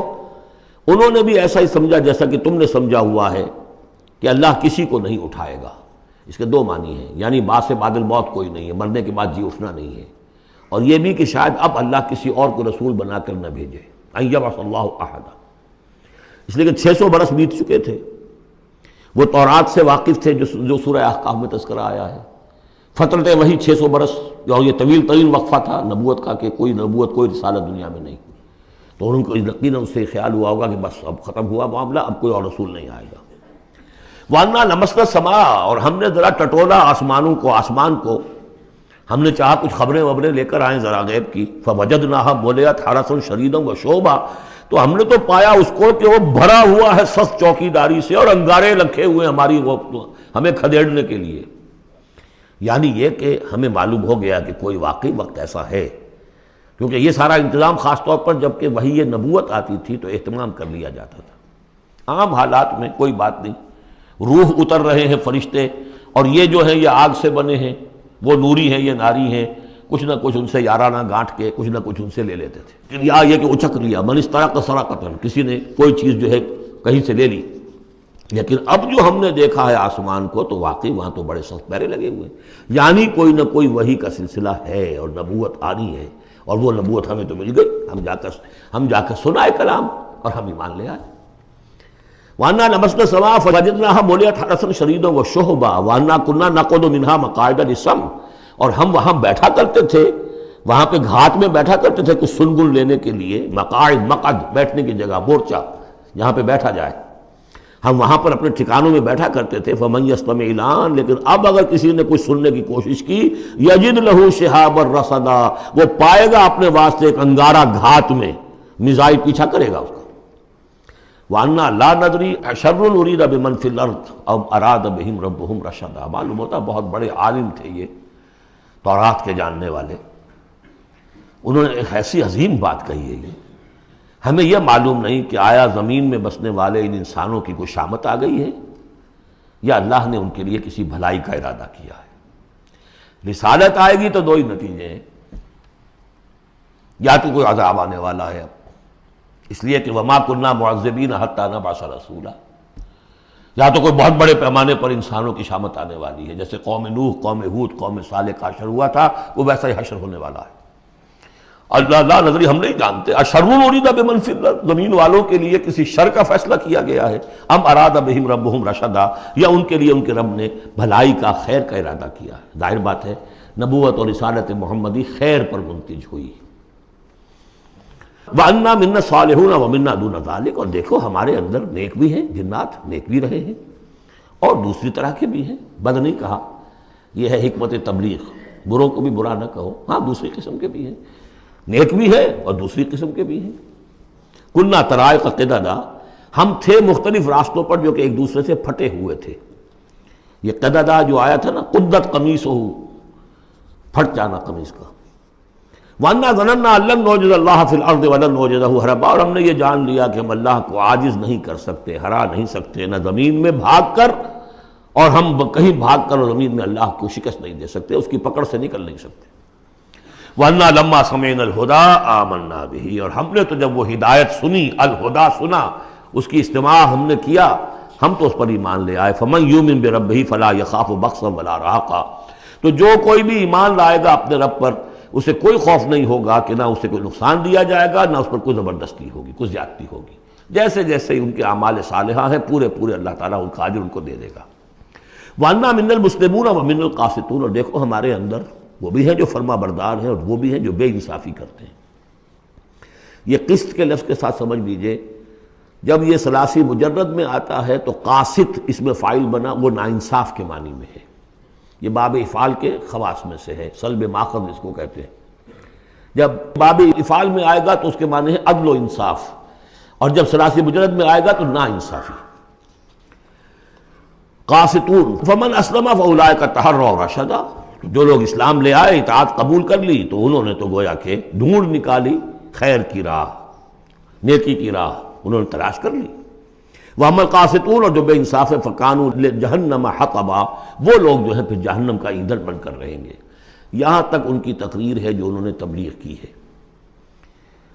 انہوں نے بھی ایسا ہی سمجھا جیسا کہ تم نے سمجھا ہوا ہے کہ اللہ کسی کو نہیں اٹھائے گا۔ اس کے دو معنی ہیں، یعنی بعد سے بعد الموت کوئی نہیں ہے، مرنے کے بعد جی اٹھنا نہیں ہے، اور یہ بھی کہ شاید اب اللہ کسی اور کو رسول بنا کر نہ بھیجے، أن يبعث الله أحدا، اس لیے کہ 600 برس بیت چکے تھے، وہ تورات سے واقف تھے جو سورہ احقاف میں تذکرہ آیا ہے، فترت وہی 600 برس، اور یہ طویل ترین وقفہ تھا نبوت کا کہ کوئی نبوت کوئی رسالت دنیا میں نہیں، تو ان کو یقیناً اس سے خیال ہوا ہوگا کہ بس اب ختم ہوا معاملہ، اب کوئی اور رسول نہیں آئے گا۔ وَأَنَّا لَمَسْنَا السَّمَاءَ، اور ہم نے ذرا ٹٹولا آسمان کو، ہم نے چاہا کچھ خبریں لے کر آئیں ذرا غیب کی، فَوَجَدْنَاهَا مُلِئَتْ حَرَسًا شَدِيدًا وَشُعُبًا، تو ہم نے تو پایا اس کو کہ وہ بھرا ہوا ہے سخت چوکیداری سے، اور انگارے رکھے ہوئے ہماری ہمیں کھدیڑنے کے لیے۔ یعنی یہ کہ ہمیں معلوم ہو گیا کہ کوئی واقعی وقت ایسا ہے، کیونکہ یہ سارا انتظام خاص طور پر جب کہ وہی یہ نبوت آتی تھی تو اہتمام کر لیا جاتا تھا۔ عام حالات میں کوئی بات نہیں، روح اتر رہے ہیں فرشتے، اور یہ جو ہیں یہ آگ سے بنے ہیں، وہ نوری ہیں یہ ناری ہیں، کچھ نہ کچھ ان سے یارانہ گانٹھ کے کچھ نہ کچھ ان سے لے لیتے تھے، یا یہ کہ اچک لیا، من استرق سرقۃ، کسی نے کوئی چیز جو ہے کہیں سے لے لی۔ لیکن اب جو ہم نے دیکھا ہے آسمان کو تو واقعی وہاں تو بڑے سخت پہرے لگے ہوئے ہیں، یعنی کوئی نہ کوئی وحی کا سلسلہ ہے اور نبوت آنی ہے، اور وہ نبوت ہمیں تو مل گئی، ہم جا کر سنائے کلام اور ہم ایمان لے آئے۔ وَأَنَّا لَمَسْنَا السَّمَاءَ فَوَجَدْنَاهَا مُلِئَتْ حَرَسًا شَدِيدًا وَشُهُبًا وَأَنَّا كُنَّا نَقْعُدُ مِنْهَا مَقَاعِدَ لِلسَّمْعِ، اور ہم وہاں بیٹھا کرتے تھے، وہاں پہ گھات میں بیٹھا کرتے تھے کچھ سنگن لینے کے لیے، مقعد بیٹھنے کی جگہ، مورچہ جہاں پہ بیٹھا جائے، ہم وہاں پر اپنے ٹھکانوں میں بیٹھا کرتے تھے۔ فَمَن يَسْتَمِعِ الْآنَ، لیکن اب اگر کسی نے کچھ سننے کی کوشش کی، يَجِدْ لَهُ شِهَابًا رَصَدًا، وہ پائے گا اپنے واسطے ایک انگارہ گھات میں، میزائل پیچھا کرے گا اس کا۔ وَأَنَّا لَا نَدْرِي أَشَرٌّ أُرِيدَ بِمَنْ فِي الْأَرْضِ أَوْ أَرَادَ بِهِمْ رَبُّهُمْ رَشَدًا۔ معلوم ہوتا بہت بڑے عالم تھے یہ تورات کے جاننے والے، انہوں نے ایک ایسی عظیم بات کہی ہے یہ، ہمیں یہ معلوم نہیں کہ آیا زمین میں بسنے والے ان انسانوں کی کوئی شامت آ گئی ہے یا اللہ نے ان کے لیے کسی بھلائی کا ارادہ کیا ہے۔ رسالت آئے گی تو دو ہی نتیجے ہیں، یا تو کوئی عذاب آنے والا ہے، اس لیے کہ وما كنا معذبین حتی نبعث رسولا، یا تو کوئی بہت بڑے پیمانے پر انسانوں کی شامت آنے والی ہے، جیسے قوم نوح، قوم ہود، قوم صالح کا حشر ہوا تھا، وہ ویسا ہی حشر ہونے والا ہے۔ اللہ لا نظری، ہم نہیں جانتے، اشر ارید بمن فی الارض، زمین والوں کے لیے کسی شر کا فیصلہ کیا گیا ہے، ام اراد بہم ربہم رشدا، یا ان کے لیے ان کے رب نے بھلائی کا، خیر کا ارادہ کیا ہے۔ ظاہر بات ہے نبوت اور رسالت محمدی خیر پر منتج ہوئی۔ وَأَنَّا مِنَّا الصَّالِحُونَ وَمِنَّا دُونَ ذَلِكَ، اور دیکھو ہمارے اندر نیک بھی ہیں، جنات نیک بھی رہے ہیں اور دوسری طرح کے بھی ہیں، بد نہیں کہا، یہ ہے حکمت تبلیغ، بروں کو بھی برا نہ کہو، ہاں دوسری قسم کے بھی ہیں، نیک بھی ہے اور دوسری قسم کے بھی ہیں۔ کُنَّا طَرَائِقَ قِدَدًا، ہم تھے مختلف راستوں پر جو کہ ایک دوسرے سے پھٹے ہوئے تھے۔ یہ قددا جو آیا تھا نا، قدت قمیصہ، پھٹ جانا قمیص کا۔ وَأَنَّا ظَنَنَّا أَن لَّن نُعْجِزَ اللَّهَ فِي الْأَرْضِ وَلَن نُعْجِزَهُ هَرَبًا، اور ہم نے یہ جان لیا کہ ہم اللہ کو عاجز نہیں کر سکتے، ہرا نہیں سکتے، نہ زمین میں بھاگ کر، اور ہم کہیں بھاگ کر اور زمین میں اللہ کو شکست نہیں دے سکتے، اس کی پکڑ سے نکل نہیں سکتے۔ وَأَنَّا لَمَّا سَمِعْنَا الْهُدَىٰ آمَنَّا بِهِ، اور ہم نے تو جب وہ ہدایت سنی، الہدا سنا، اس کی استماع ہم نے کیا، ہم تو اس پر ایمان لے آئے۔ فَمَن يُؤْمِن بِرَبِّهِ فَلَا يَخَافُ بَخْسًا وَلَا رَهَقًا، تو جو کوئی بھی ایمان لائے گا اپنے رب پر، اسے کوئی خوف نہیں ہوگا کہ نہ اسے کوئی نقصان دیا جائے گا، نہ اس پر کوئی زبردستی ہوگی، کوئی زیادتی ہوگی، جیسے جیسے ان کے اعمال صالحہ ہیں پورے پورے اللہ تعالیٰ ان کا اجر ان کو دے دے گا۔ وَأَنَّا مِنَّا الْمُسْلِمُونَ وَمِنَّا الْقَاسِطُونَ، اور دیکھو ہمارے اندر وہ بھی ہیں جو فرما بردار ہیں اور وہ بھی ہیں جو بے انصافی کرتے ہیں۔ یہ قسط کے لفظ کے ساتھ سمجھ لیجئے، جب یہ ثلاثی مجرد میں آتا ہے تو قاسط اس میں فاعل بنا، وہ ناانصاف کے معنی میں ہے، یہ باب افعال کے خواص میں سے ہے، سلب ماخذ اس کو کہتے ہیں۔ جب باب افعال میں آئے گا تو اس کے معنی ہے عدل و انصاف، اور جب ثلاثی مجرد میں آئے گا تو نا انصافی۔ قاسطون فمن اسلم فاولئک تحروا رشدا، جو لوگ اسلام لے آئے، اطاعت قبول کر لی، تو انہوں نے تو گویا کہ ڈھونڈ نکالی خیر کی راہ، نیکی کی راہ انہوں نے تلاش کر لی۔ وَأَمَّا الْقَاسِطُونَ، اور جو بے انصاف فَكَانُوا لِجَهَنَّمَ حَطَبًا، وہ لوگ جو ہے پھر جہنم کا ایندھن بن کر رہیں گے۔ یہاں تک ان کی تقریر ہے جو انہوں نے تبلیغ کی ہے۔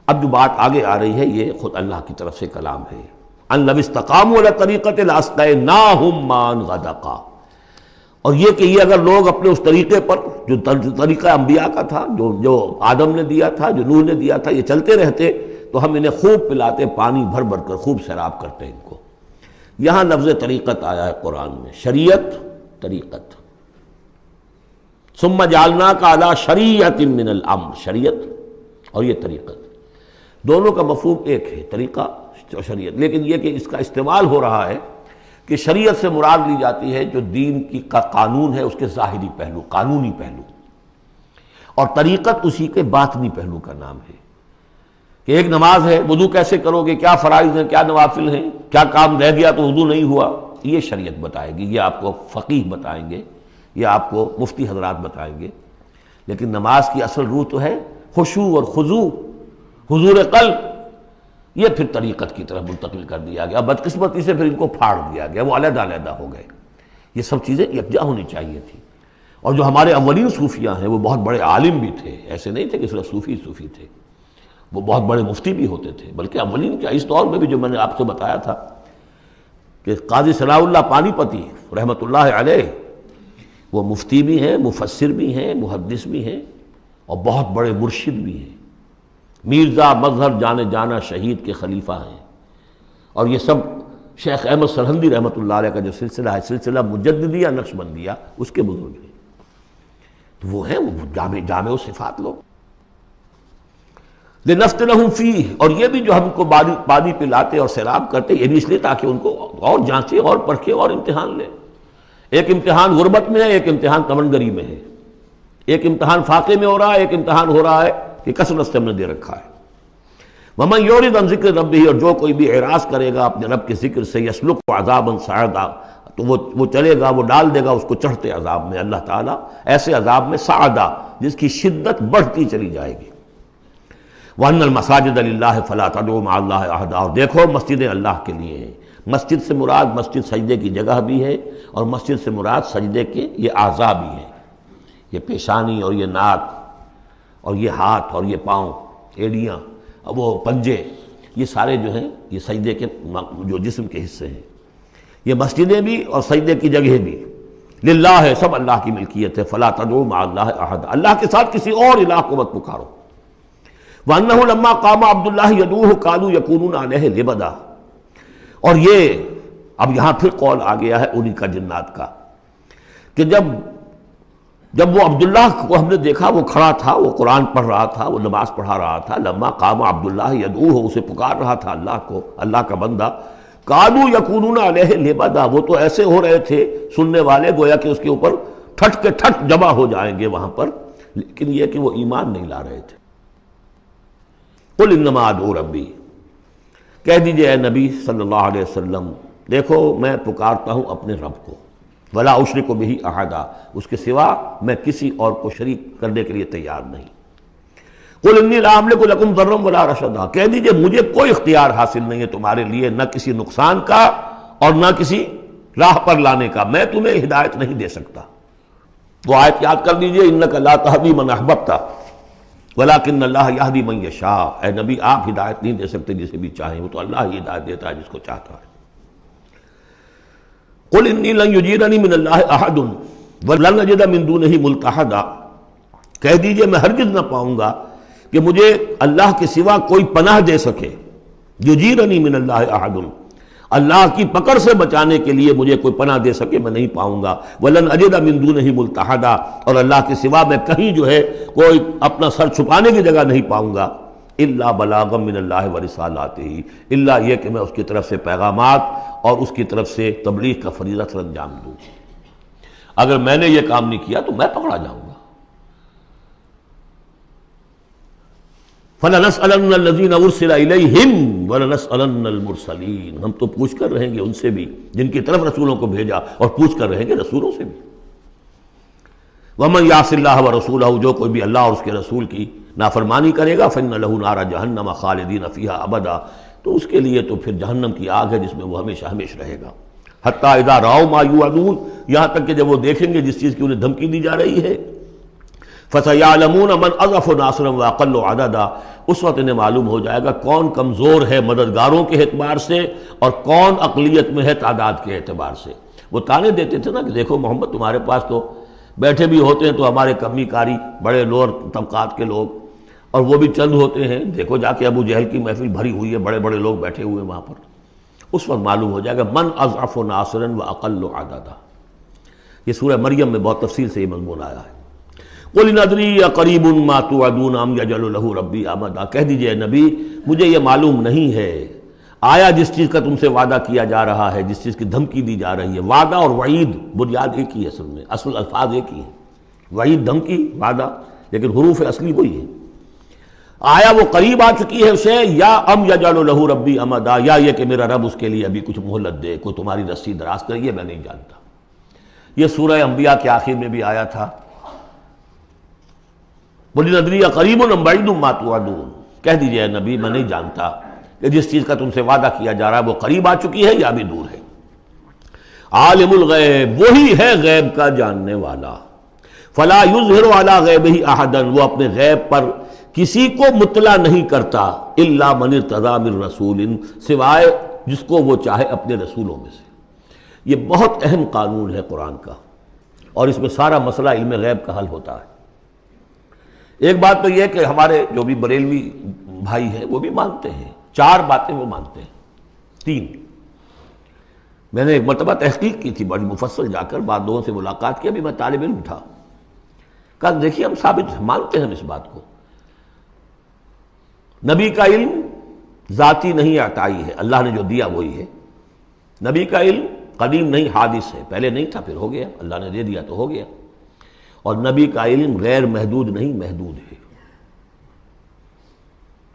اب جو بات آگے آ رہی ہے یہ خود اللہ کی طرف سے کلام ہے۔ أَن لَوِ اسْتَقَامُوا عَلَى الطَّرِيقَةِ لَأَسْقَيْنَاهُم مَّاءً غَدَقًا، اور یہ کہ یہ اگر لوگ اپنے اس طریقے پر جو طریقہ انبیاء کا تھا، جو آدم نے دیا تھا، جو نوح نے دیا تھا، یہ چلتے رہتے تو ہم انہیں خوب پلاتے، پانی بھر بھر کر خوب سیراب کرتے ان کو۔ یہاں لفظ طریقت آیا ہے قرآن میں، شریعت، طریقت۔ ثم جعلناک علی شریعۃ من الامر، شریعت اور یہ طریقت، دونوں کا مفہوم ایک ہے، طریقہ اور شریعت، لیکن یہ کہ اس کا استعمال ہو رہا ہے کہ شریعت سے مراد لی جاتی ہے جو دین کا قانون ہے، اس کے ظاہری پہلو، قانونی پہلو، اور طریقت اسی کے باطنی پہلو کا نام ہے کہ ایک نماز ہے، وضو کیسے کرو گے، کیا فرائض ہیں، کیا نوافل ہیں، کیا کام رہ گیا تو وضو نہیں ہوا، یہ شریعت بتائے گی، یہ آپ کو فقیہ بتائیں گے، یہ آپ کو مفتی حضرات بتائیں گے۔ لیکن نماز کی اصل روح تو ہے خشوع اور خضوع، حضور قلب، یہ پھر طریقت کی طرف منتقل کر دیا گیا، بدقسمتی سے پھر ان کو پھاڑ دیا گیا، وہ علیحدہ علیحدہ ہو گئے۔ یہ سب چیزیں یکجا ہونی چاہیے تھی۔ اور جو ہمارے اولین صوفیاء ہیں وہ بہت بڑے عالم بھی تھے، ایسے نہیں تھے کہ صرف صوفی تھے، وہ بہت بڑے مفتی بھی ہوتے تھے، بلکہ اولین کیا، اس دور میں بھی جو میں نے آپ سے بتایا تھا کہ قاضی صلاح اللہ پانی پتی رحمۃ اللہ علیہ، وہ مفتی بھی ہیں، مفسر بھی ہیں، محدث بھی ہیں، اور بہت بڑے مرشد بھی ہیں، میرزا مظہر جانے جانا شہید کے خلیفہ ہیں، اور یہ سب شیخ احمد سرہندی رحمۃ اللہ علیہ کا جو سلسلہ ہے، سلسلہ مجددیہ نقشبندیہ، اس کے بزرگ ہیں، تو وہ ہیں وہ جامع و صفات لوگ۔ لِنَفْتِنَهُمْ فِيهِ، اور یہ بھی جو ہم کو پانی پلاتے اور سیراب کرتے، یہ بھی اس لیے تاکہ ان کو اور جانچے اور پرکھے اور امتحان لے۔ ایک امتحان غربت میں ہے، ایک امتحان تمنگری میں ہے، ایک امتحان فاقے میں ہو رہا ہے، ایک امتحان ہو رہا ہے کہ کثرت سے ہم نے دے رکھا ہے۔ ومن یعرض عن ذکر ربہ، اور جو کوئی بھی اعراض کرے گا اپنے رب کے ذکر سے، یسلک عذابا صعدا، تو وہ چلے گا، وہ ڈال دے گا اس کو چڑھتے عذاب میں اللہ تعالیٰ، ایسے عذاب میں صعدا جس کی شدت بڑھتی چلی جائے گی۔ وَأَنَّ الْمَسَاجِدَ لِلَّهِ فَلَا تَدْعُوا مَعَ اللَّهِ أَحَدًا، اور دیکھو مسجدیں اللہ کے لیے ہیں۔ مسجد سے مراد مسجد سجدے کی جگہ بھی ہے، اور مسجد سے مراد سجدے کے یہ اعضاء بھی ہیں، یہ پیشانی اور یہ ناک اور یہ ہاتھ اور یہ پاؤں، ایڑیاں، وہ پنجے، یہ سارے جو ہیں یہ سجدے کے جو جسم کے حصے ہیں۔ یہ مسجدیں بھی اور سجدے کی جگہ بھی للہ ہے، سب اللہ کی ملکیت ہے۔ فلا تدعوا مع اللہ احد، اللہ کے ساتھ کسی اور الہ کو مت پکارو۔ وانہ لما قام عبد اللہ یدعوہ قالوا یکونون علیہ لبدا، اور یہ اب یہاں پھر قول آ گیا ہے انہی کا جنات کا، کہ جب وہ عبداللہ کو ہم نے دیکھا وہ کھڑا تھا، وہ قرآن پڑھ رہا تھا، وہ نماز پڑھا رہا تھا، لما قام عبداللہ یدعوہ، اسے پکار رہا تھا اللہ کو، اللہ کا بندہ، قالوا یکونون علیہ لبدا، وہ تو ایسے ہو رہے تھے سننے والے گویا کہ اس کے اوپر ٹھٹ کے ٹھٹ جمع ہو جائیں گے وہاں پر، لیکن یہ کہ وہ ایمان نہیں لا رہے تھے۔ قل انما ادعو ربی، کہہ دیجئے اے نبی صلی اللہ علیہ وسلم، دیکھو میں پکارتا ہوں اپنے رب کو، ولا اشرک بہ احدا، اس کے سوا میں کسی اور کو شریک کرنے کے لیے تیار نہیں۔ قل انی لا املک لکم ضرا ولا رشدا، کہہ دیجئے مجھے کوئی اختیار حاصل نہیں ہے تمہارے لیے، نہ کسی نقصان کا اور نہ کسی راہ پر لانے کا، میں تمہیں ہدایت نہیں دے سکتا۔ وہ آیت یاد کر دیجئے، انک لا تہدی من احببت ولیکن اللہ یہدی من یشاء، اے نبی آپ ہدایت نہیں دے سکتے جسے بھی چاہیں، وہ تو اللہ ہی ہدایت دیتا ہے جس کو چاہتا ہے۔ قل انی لن یجیرنی من اللہ احد ولن اجد من دونہ ملتحدا، کہہ دیجئے میں ہرگز نہ پاؤں گا کہ مجھے اللہ کے سوا کوئی پناہ دے سکے، یجیرنی من اللہ احد، اللہ کی پکڑ سے بچانے کے لیے مجھے کوئی پناہ دے سکے میں نہیں پاؤں گا، ولن اجد من دونہ ملتحدا، اور اللہ کے سوا میں کہیں جو ہے کوئی اپنا سر چھپانے کی جگہ نہیں پاؤں گا، الا بلاغا من اللہ ورسالاتہ، الا یہ کہ میں اس کی طرف سے پیغامات اور اس کی طرف سے تبلیغ کا فریضہ سر انجام دوں۔ اگر میں نے یہ کام نہیں کیا تو میں پکڑا جاؤں گا۔ فَلَنَسْأَلَنَّ الَّذِينَ أُرْسِلَ إِلَيْهِمْ وَلَنَسْأَلَنَّ الْمُرْسَلِينَ، ہم تو پوچھ کر رہیں گے ان سے بھی جن کی طرف رسولوں کو بھیجا، اور پوچھ کر رہیں گے رسولوں سے بھی۔ وَمَنْ يَعْصِ اللَّهَ وَرَسُولَهُ، جو کوئی بھی اللہ اور اس کے رسول کی نافرمانی کرے گا، فَإِنَّ لَهُ نَارَ جَهَنَّمَ خَالِدِينَ فِيهَا أَبَدًا، تو اس کے لیے تو پھر جہنم کی آگ ہے جس میں وہ ہمیشہ ہمیشہ رہے گا۔ حَتَّى إِذَا رَأَوْا مَا يُوعَدُونَ، یہاں تک کہ جب وہ دیکھیں گے جس چیز کی انہیں دھمکی دی جا رہی ہے، فَسَيَعْلَمُونَ مَنْ أَضْعَفُ نَاصِرًا وَأَقَلُّ عَدَدًا، اس وقت انہیں معلوم ہو جائے گا کون کمزور ہے مددگاروں کے اعتبار سے اور کون اقلیت میں ہے تعداد کے اعتبار سے۔ وہ تانے دیتے تھے نا کہ دیکھو محمد تمہارے پاس تو بیٹھے بھی ہوتے ہیں تو ہمارے کمی کاری بڑے لوور طبقات کے لوگ، اور وہ بھی چند ہوتے ہیں، دیکھو جا کے ابو جہل کی محفل بھری ہوئی ہے، بڑے بڑے لوگ بیٹھے ہوئے ہیں وہاں پر۔ اس وقت معلوم ہو جائے گا من اضعف ناصرا واقل عددا۔ یہ سورہ مریم میں بہت تفصیل سے یہ مضمون آیا ہے۔ قل ان ادری اقریب ما توعدون ام یجعل له ربی امدا، کہہ دیجئے نبی مجھے یہ معلوم نہیں ہے آیا جس چیز کا تم سے وعدہ کیا جا رہا ہے، جس چیز کی دھمکی دی جا رہی ہے، وعدہ اور وعید بنیاد ایک ہی ہے، اصل میں اصل الفاظ ایک ہی ہیں، وعید دھمکی، وعدہ، لیکن حروف اصلی وہی ہے۔ آیا وہ قریب آ چکی ہے اسے، یا ام یجعل له ربی امدا، یا یہ کہ میرا رب اس کے لیے ابھی کچھ مہلت دے، کوئی تمہاری رسی دراز کرے، یہ میں نہیں جانتا۔ یہ سورہ انبیاء کے آخر میں بھی آیا تھا، قل ان ادری اقریب ام بعید ما توعدون، کہہ دیجئے اے نبی میں نہیں جانتا کہ جس چیز کا تم سے وعدہ کیا جا رہا ہے وہ قریب آ چکی ہے یا بھی دور ہے۔ عالم الغیب، وہی ہے غیب کا جاننے والا، فلا یظہر علی غیبہ احدا، وہ اپنے غیب پر کسی کو مطلع نہیں کرتا، الا من ارتضی من رسول، سوائے جس کو وہ چاہے اپنے رسولوں میں سے۔ یہ بہت اہم قانون ہے قرآن کا، اور اس میں سارا مسئلہ علم غیب کا حل ہوتا ہے۔ ایک بات تو یہ کہ ہمارے جو بھی بریلوی بھائی ہیں وہ بھی مانتے ہیں، 4 باتیں وہ مانتے ہیں، 3۔ میں نے ایک مرتبہ تحقیق کی تھی بڑی مفصل، جا کر بعد لوگوں سے ملاقات کی، ابھی میں طالب علم تھا، کہا دیکھیے ہم ثابت مانتے ہیں اس بات کو، نبی کا علم ذاتی نہیں عطائی ہے، اللہ نے جو دیا وہی ہے۔ نبی کا علم قدیم نہیں، حادث ہے، پہلے نہیں تھا پھر ہو گیا، اللہ نے دے دیا تو ہو گیا۔ اور نبی کا علم غیر محدود نہیں، محدود ہے۔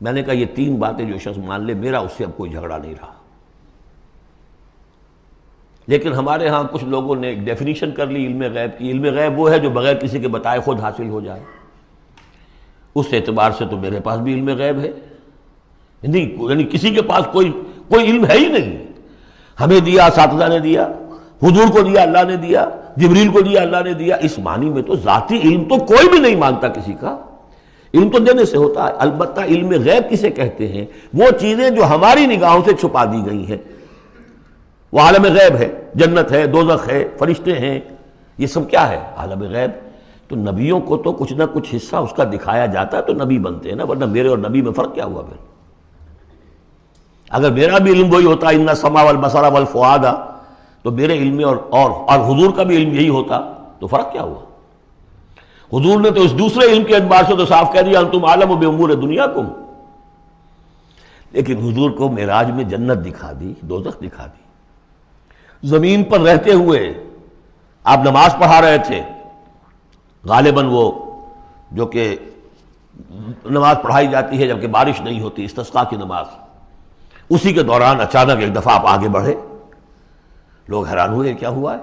میں نے کہا یہ تین باتیں جو شخص مان لے میرا اس سے اب کوئی جھگڑا نہیں رہا۔ لیکن ہمارے ہاں کچھ لوگوں نے ایک ڈیفینیشن کر لی علم غیب کی، علم غیب وہ ہے جو بغیر کسی کے بتائے خود حاصل ہو جائے۔ اس اعتبار سے تو میرے پاس بھی علم غیب ہے، نہیں یعنی کسی کے پاس کوئی علم ہے ہی نہیں۔ ہمیں دیا اساتذہ نے دیا، حضور کو دیا اللہ نے دیا، جبریل کو دیا اللہ نے دیا، اس معنی میں تو ذاتی علم تو کوئی بھی نہیں مانتا کسی کا، علم تو دینے سے ہوتا ہے۔ البتہ علم غیب کسے کہتے ہیں؟ وہ چیزیں جو ہماری نگاہوں سے چھپا دی گئی ہیں، وہ عالم غیب ہے، جنت ہے، دوزخ ہے، فرشتے ہیں، یہ سب کیا ہے؟ عالم غیب۔ تو نبیوں کو تو کچھ نہ کچھ حصہ اس کا دکھایا جاتا ہے تو نبی بنتے ہیں نا، ورنہ میرے اور نبی میں فرق کیا ہوا پھر؟ اگر میرا بھی علم وہی ہوتا ان السمع والبصر والفؤاد، تو میرے علم میں اور حضور کا بھی علم یہی ہوتا تو فرق کیا ہوا؟ حضور نے تو اس دوسرے علم کے اعتبار سے تو صاف کہہ دیا انتم عالم بامور دنیاکم، لیکن حضور کو معراج میں جنت دکھا دی، دوزخ دکھا دی۔ زمین پر رہتے ہوئے آپ نماز پڑھا رہے تھے، غالباً وہ جو کہ نماز پڑھائی جاتی ہے جبکہ بارش نہیں ہوتی، استسقاء کی نماز، اسی کے دوران اچانک ایک دفعہ آپ آگے بڑھے، لوگ حیران ہوئے کیا ہوا ہے،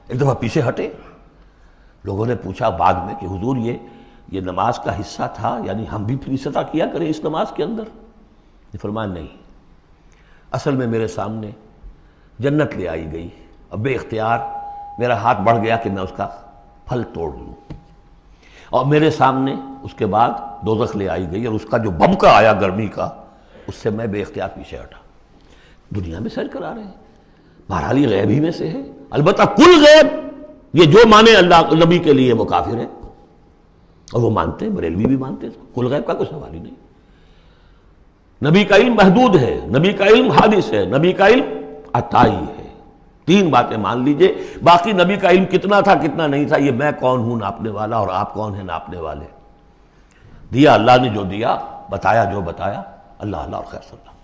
ایک دفعہ پیچھے ہٹے۔ لوگوں نے پوچھا بعد میں کہ حضور یہ نماز کا حصہ تھا، یعنی ہم بھی پھر اسی طرح کیا کریں اس نماز کے اندر؟ فرمایا نہیں، اصل میں میرے سامنے جنت لے آئی گئی، اب بے اختیار میرا ہاتھ بڑھ گیا کہ میں اس کا پھل توڑ لوں، اور میرے سامنے اس کے بعد دوزخ لے آئی گئی اور اس کا جو بمکا آیا گرمی کا، اس سے میں بے اختیار پیچھے ہٹا۔ دنیا میں سیر کرا رہے ہیں، بہرحال یہ غیب ہی میں سے ہے۔ البتہ کل غیب یہ جو مانے اللہ نبی کے لیے وہ کافر ہے، اور وہ مانتے ہیں، بریلوی بھی مانتے ہیں، کل غیب کا کوئی سوال ہی نہیں۔ نبی کا علم محدود ہے، نبی کا علم حادث ہے، نبی کا علم عطائی ہے، تین باتیں مان لیجئے۔ باقی نبی کا علم کتنا تھا کتنا نہیں تھا یہ میں کون ہوں ناپنے والا اور آپ کون ہیں ناپنے والے؟ دیا اللہ نے جو دیا، بتایا جو بتایا، اللہ اللہ اور خیر صلی اللہ۔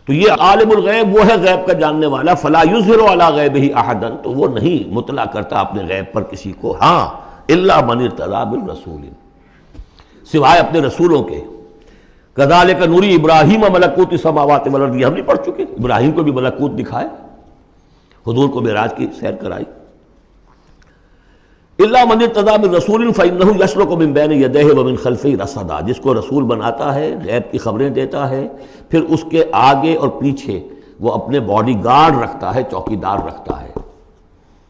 تو یہ عالم الغیب وہ ہے غیب کا جاننے والا، فلا یظہر علی غیبہ احدا، تو وہ نہیں مطلع کرتا اپنے غیب پر کسی کو، ہاں الا من ارتضی بالرسول، سوائے اپنے رسولوں کے۔ کذالک نوری ابراہیم ملکوت السماوات والارض، یہ ہم نہیں پڑھ چکے؟ ابراہیم کو بھی ملکوت دکھائے، حضور کو معراج کی سیر کرائی۔ الا من ارتضی بالرسول فانہ یسلک من بین یدیہ ومن خلفہ رصدا، جس کو رسول بناتا ہے، غیب کی خبریں دیتا ہے، پھر اس کے آگے اور پیچھے وہ اپنے باڈی گارڈ رکھتا ہے، چوکیدار رکھتا ہے۔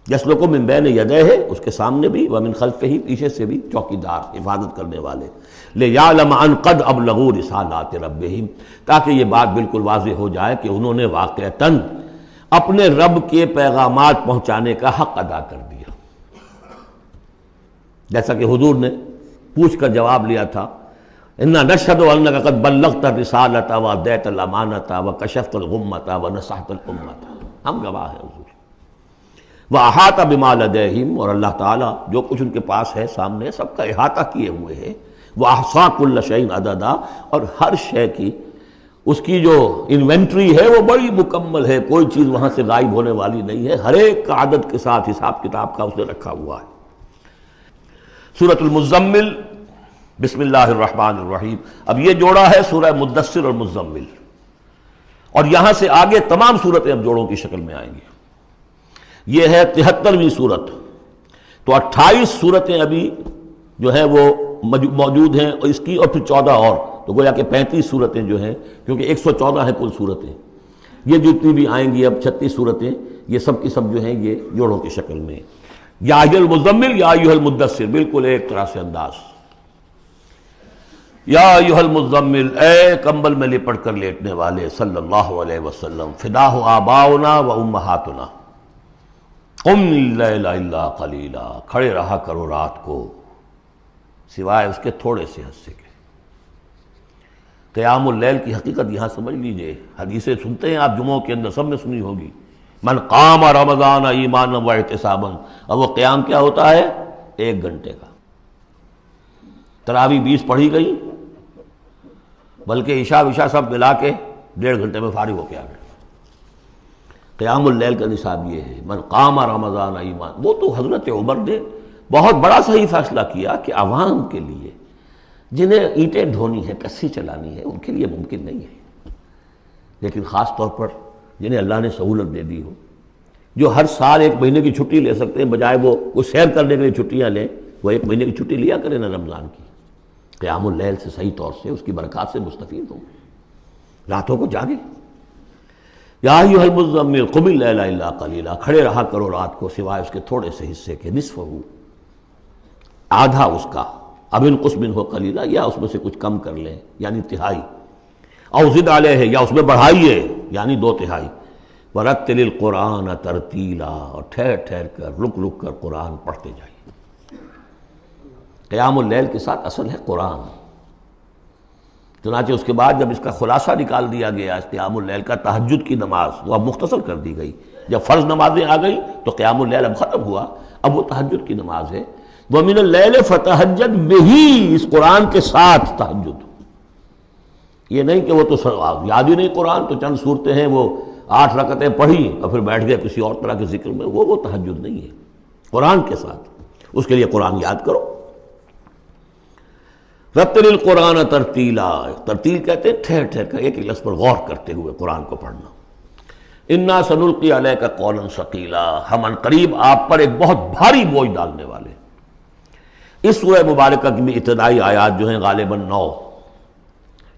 یسلک من بین یدیہ، اس کے سامنے بھی، ومن خلفہ، پیچھے سے بھی چوکیدار، حفاظت کرنے والے۔ لیعلم ان قد ابلغوا رسالات ربہم، تاکہ یہ بات بالکل واضح ہو جائے کہ انہوں نے واقعتاً اپنے رب کے پیغامات پہنچانے کا حق ادا کر دیا، جیسا کہ حضور نے پوچھ کر جواب لیا تھا، انا نشہد انک قد بلغت الرسالۃ وادیت الامانۃ وکشفت الغمۃ ونصحت الامۃ، ہم گواہ ہیں حضور۔ واحاط بما لدیہم، اور اللہ تعالیٰ جو کچھ ان کے پاس ہے سامنے سب کا احاطہ کیے ہوئے ہے۔ واحصا کل شیء عددا، اور ہر شے کی اس کی جو انوینٹری ہے وہ بڑی مکمل ہے، کوئی چیز وہاں سے غائب ہونے والی نہیں ہے، ہر ایک کا عدد کے ساتھ حساب کتاب کا اس نے رکھا ہوا ہے۔ سورۃ المزمل، بسم اللہ الرحمن الرحیم۔ اب یہ جوڑا ہے سورہ مدثر اور مزمل، اور یہاں سے آگے تمام صورتیں اب جوڑوں کی شکل میں آئیں گی۔ یہ ہے 73ویں صورت، تو 28 صورتیں ابھی جو ہیں وہ موجود ہیں، اور اس کی اور پھر 14 اور، تو گویا کہ 35 صورتیں جو ہیں، کیونکہ 114 ہیں کل صورتیں، یہ جتنی بھی آئیں گی اب 36 صورتیں، یہ سب کی سب جو ہیں یہ جوڑوں کی شکل میں۔ یا ایھا المزمل یا ایھا المدثر، بالکل ایک طرح سے انداز۔ یا ایھا المزمل، اے کمبل میں لپٹ کر لیٹنے والے، صلی اللہ علیہ وسلم، فداہ آباؤنا و امہاتنا، قم اللیل الا قلیلا، کھڑے رہا کرو رات کو سوائے اس کے تھوڑے سے حصے کے۔ قیام اللیل کی حقیقت یہاں سمجھ لیجئے، حدیثیں سنتے ہیں آپ جمعوں کے اندر، سب نے سنی ہوگی، من قام رمضان ایمانا و احتسابا، اور وہ قیام کیا ہوتا ہے؟ 1 گھنٹے کا۔ تراویح 20 پڑھی گئی، بلکہ عشاء وشاء سب ملا کے 1.5 گھنٹے میں فارغ ہو کے آ گئے۔ قیام اللیل کا نصاب یہ ہے، من قام رمضان ایمان، وہ تو حضرت عمر نے بہت بڑا صحیح فیصلہ کیا کہ عوام کے لیے جنہیں اینٹیں ڈھونی ہے، کسی چلانی ہے، ان کے لیے ممکن نہیں ہے، لیکن خاص طور پر جنہیں اللہ نے سہولت دے دی ہو، جو ہر سال 1 مہینے کی چھٹی لے سکتے ہیں، بجائے وہ کوئی سیر کرنے کے لیے چھٹیاں لیں، وہ 1 مہینے کی چھٹی لیا کریں نا رمضان کی، قیام اللیل سے صحیح طور سے اس کی برکات سے مستفید ہوں، راتوں کو جاگیں۔ یا ایھا المزمل قم اللیل الا قلیلا، کھڑے رہا کرو رات کو سوائے اس کے تھوڑے سے حصے کے، نصفہ، آدھا اس کا، اب انقص منہ قلیلا، یا اس میں سے کچھ کم کر لیں یعنی تہائی، او زد علیہ، یا اس میں بڑھائیے یعنی 2/3، ورتل القرآن ترتیلا، اور ٹھہر ٹھہر کر رک رک کر قرآن پڑھتے جائیے۔ قیام اللیل کے ساتھ اصل ہے قرآن۔ چنانچہ اس کے بعد جب اس کا خلاصہ نکال دیا گیا اس قیام اللیل کا، تہجد کی نماز وہ اب مختصر کر دی گئی، جب فرض نمازیں آ گئی تو قیام اللیل اب ختم ہوا، اب وہ تہجد کی نماز ہے۔ وَمِنَ اللَّيْلِ فَتَہجد بِهِ، اس قرآن کے ساتھ تہجد، یہ نہیں کہ وہ تو یاد ہی نہیں قرآن تو چند صورتیں ہیں وہ 8 رکعتیں پڑھی اور پھر بیٹھ گئے کسی اور طرح کے ذکر میں، وہ تہجد نہیں ہے، قرآن کے ساتھ، اس کے لیے قرآن یاد کرو۔ رتل القرآن ترتیلا، ترتیل کہتے ہیں ٹھہر ٹھہر کر ایک لفظ پر غور کرتے ہوئے قرآن کو پڑھنا۔ انا سنلقی علیک قولا ثقیلا، ہم عنقریب آپ پر ایک بہت بھاری بوجھ ڈالنے والے۔ اس سورہ مبارکہ کی بھی ابتدائی آیات جو ہیں غالباً 9،